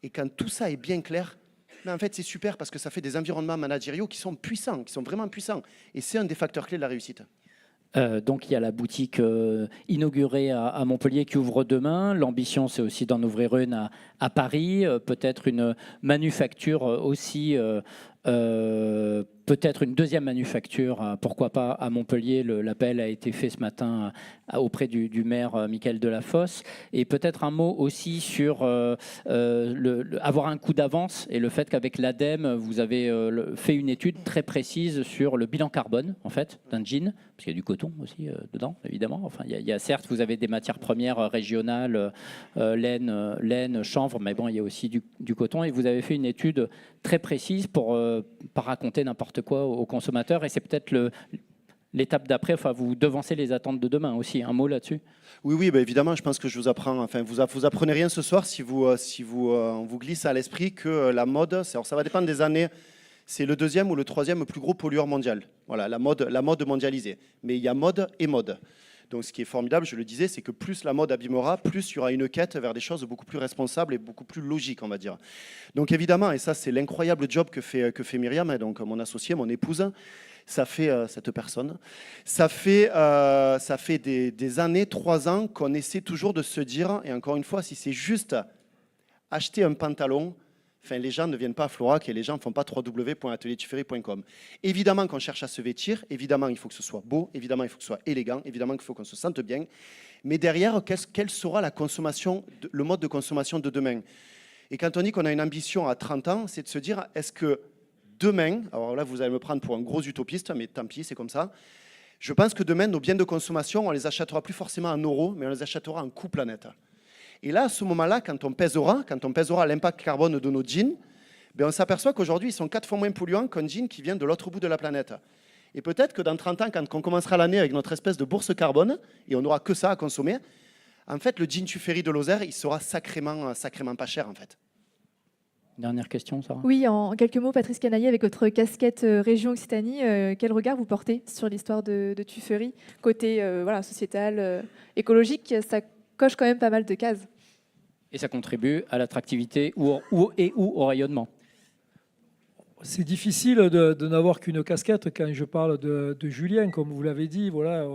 Et quand tout ça est bien clair, mais en fait, c'est super parce que ça fait des environnements managériaux qui sont puissants, qui sont vraiment puissants. Et c'est un des facteurs clés de la réussite. Donc il y a la boutique inaugurée à Montpellier qui ouvre demain. L'ambition, c'est aussi d'en ouvrir une à Paris, peut-être une manufacture aussi, peut-être une deuxième manufacture, pourquoi pas à Montpellier. L'appel a été fait ce matin auprès du maire Michael Delafosse. Et peut-être un mot aussi sur avoir un coup d'avance et le fait qu'avec l'ADEME, vous avez fait une étude très précise sur le bilan carbone en fait, d'un jean, parce qu'il y a du coton aussi dedans, évidemment. Enfin, il y a certes, vous avez des matières premières régionales, laine, chanvre, mais bon, il y a aussi du coton. Et vous avez fait une étude très précise pour pas raconter n'importe quoi aux consommateurs. Et c'est peut-être l'étape d'après, enfin, vous devancez les attentes de demain aussi. Un mot là-dessus? Oui, bah évidemment, je pense que je vous apprends. Enfin, vous apprenez rien ce soir si on vous glisse à l'esprit que la mode, ça va dépendre des années. c'est le deuxième ou le troisième plus gros pollueur mondial. Voilà, la mode mondialisée. Mais il y a mode et mode. Donc ce qui est formidable, je le disais, c'est que plus la mode abîmera, plus il y aura une quête vers des choses beaucoup plus responsables et beaucoup plus logiques, on va dire. Donc évidemment, et ça c'est l'incroyable job que fait Myriam, hein, donc mon associée, mon épouse, ça fait cette personne, ça fait des années, 3 ans qu'on essaie toujours de se dire, et encore une fois, si c'est juste acheter un pantalon, enfin, les gens ne viennent pas à Florac et les gens ne font pas www.ateliertuffery.com. Évidemment qu'on cherche à se vêtir, évidemment il faut que ce soit beau, évidemment il faut que ce soit élégant, évidemment qu'il faut qu'on se sente bien. Mais derrière, quelle sera la consommation, le mode de consommation de demain? Et quand on dit qu'on a une ambition à 30 ans, c'est de se dire, est-ce que demain, alors là vous allez me prendre pour un gros utopiste, mais tant pis, c'est comme ça. Je pense que demain, nos biens de consommation, on les achètera plus forcément en euros, mais on les achètera en coût planète. Et là, à ce moment-là, quand on pèsera l'impact carbone de nos jeans, ben on s'aperçoit qu'aujourd'hui, ils sont 4 fois moins polluants qu'un jean qui vient de l'autre bout de la planète. Et peut-être que dans 30 ans, quand on commencera l'année avec notre espèce de bourse carbone, et on n'aura que ça à consommer, en fait, le jean Tuffery de Lozère, il sera sacrément pas cher, en fait. Dernière question, Sarah. Oui, en quelques mots, Patrice Canaillet, avec votre casquette région Occitanie, quel regard vous portez sur l'histoire de Tuffery? Côté sociétal, écologique, ça coche quand même pas mal de cases. Et ça contribue à l'attractivité ou au rayonnement. C'est difficile de n'avoir qu'une casquette quand je parle de Julien, comme vous l'avez dit. Voilà,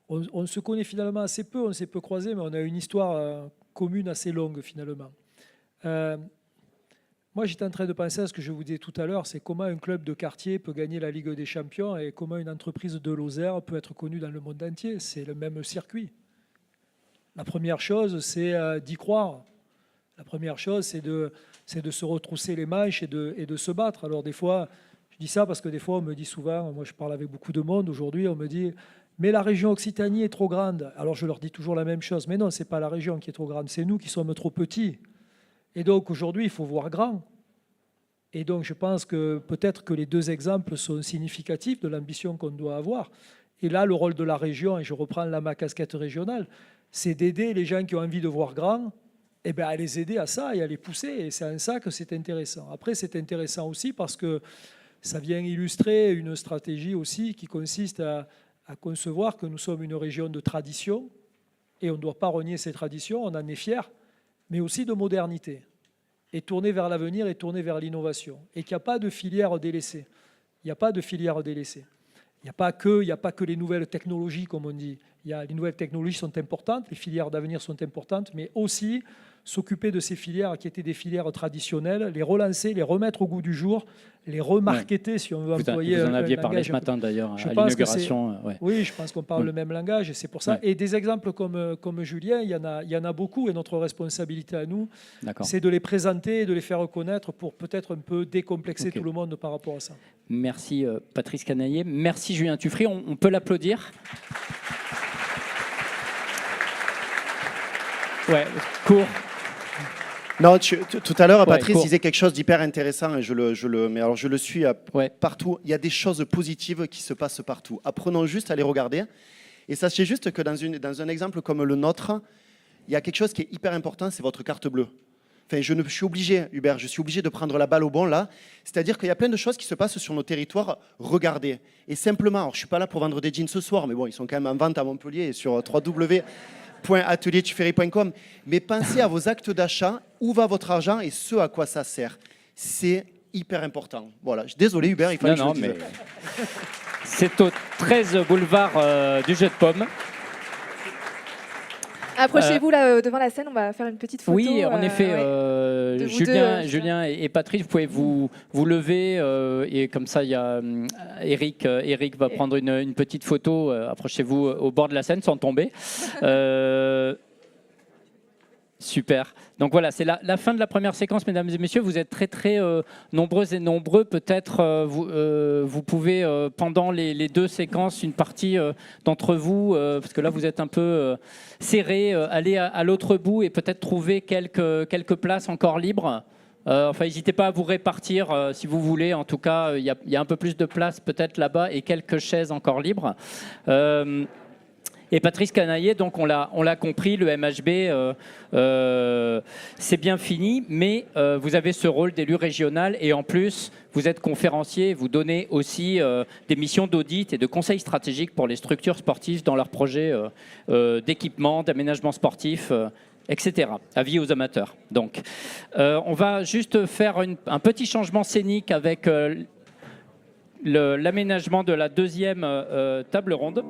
on se connaît finalement assez peu, on s'est peu croisés, mais on a une histoire commune assez longue finalement. Moi, j'étais en train de penser à ce que je vous disais tout à l'heure, c'est comment un club de quartier peut gagner la Ligue des Champions et comment une entreprise de Lozère peut être connue dans le monde entier. C'est le même circuit. La première chose, c'est d'y croire. La première chose, c'est de se retrousser les manches et de se battre. Alors des fois, je dis ça parce que des fois, on me dit souvent, moi je parle avec beaucoup de monde aujourd'hui, on me dit « mais la région Occitanie est trop grande ». Alors je leur dis toujours la même chose, mais non, ce n'est pas la région qui est trop grande, c'est nous qui sommes trop petits. Et donc aujourd'hui, il faut voir grand. Et donc je pense que peut-être que les 2 exemples sont significatifs de l'ambition qu'on doit avoir. Et là, le rôle de la région, et je reprends là ma casquette régionale, c'est d'aider les gens qui ont envie de voir grand, à les aider à ça et à les pousser. Et c'est en ça que c'est intéressant. Après, c'est intéressant aussi parce que ça vient illustrer une stratégie aussi qui consiste à concevoir que nous sommes une région de tradition et on ne doit pas renier ces traditions, on en est fiers, mais aussi de modernité. Et tourner vers l'avenir et tourner vers l'innovation. Et qu'il n'y a pas de filière délaissée. Il n'y a pas de filière délaissée. Il n'y a pas que les nouvelles technologies, comme on dit. Les nouvelles technologies sont importantes, les filières d'avenir sont importantes, mais aussi s'occuper de ces filières qui étaient des filières traditionnelles, les relancer, les remettre au goût du jour, les remarketer, si on veut employer Vous en aviez un parlé langage ce matin d'ailleurs, à l'inauguration. Ouais. Oui, je pense qu'on parle le même langage, et c'est pour ça. Ouais. Et des exemples comme Julien, il y en a beaucoup, et notre responsabilité à nous, c'est de les présenter et de les faire reconnaître pour peut-être un peu décomplexer tout le monde par rapport à ça. Merci Patrice Canaillet, merci Julien Tuffery, on peut l'applaudir. Ouais, court. Non, tout à l'heure, Patrice disait quelque chose d'hyper intéressant et je le suis partout. Il y a des choses positives qui se passent partout. Apprenons juste à les regarder. Et sachez juste que dans un exemple comme le nôtre, il y a quelque chose qui est hyper important, c'est votre carte bleue. Enfin, je suis obligé, Hubert, de prendre la balle au bon là. C'est-à-dire qu'il y a plein de choses qui se passent sur nos territoires. Regardez. Et simplement, alors, je ne suis pas là pour vendre des jeans ce soir, mais bon, ils sont quand même en vente à Montpellier et sur www.ateliertuffery.com. Mais pensez à vos actes d'achat, où va votre argent et ce à quoi ça sert. C'est hyper important. Voilà. Désolé, Hubert, il fallait que je le dise. C'est au 13 boulevard du Jeu de Pommes. Approchez-vous là devant la scène, on va faire une petite photo. Oui, en effet, Julien et Patrice, vous pouvez vous lever et comme ça, il y a Eric va prendre une petite photo. Approchez-vous au bord de la scène sans tomber. Super. Donc voilà, c'est la fin de la première séquence, mesdames et messieurs. Vous êtes très très nombreuses et nombreux. Peut-être vous pouvez, pendant les 2 séquences, une partie d'entre vous, parce que là vous êtes un peu serrés, aller à l'autre bout et peut-être trouver quelques places encore libres. Enfin, n'hésitez pas à vous répartir si vous voulez. En tout cas, il y a un peu plus de place peut-être là-bas et quelques chaises encore libres. Et Patrice Canaillet, donc on l'a compris, le MHB, c'est bien fini, mais vous avez ce rôle d'élu régional et en plus, vous êtes conférencier, vous donnez aussi des missions d'audit et de conseil stratégique pour les structures sportives dans leurs projets d'équipement, d'aménagement sportif, etc. Avis aux amateurs. Donc, on va juste faire un petit changement scénique avec l'aménagement de la deuxième table ronde.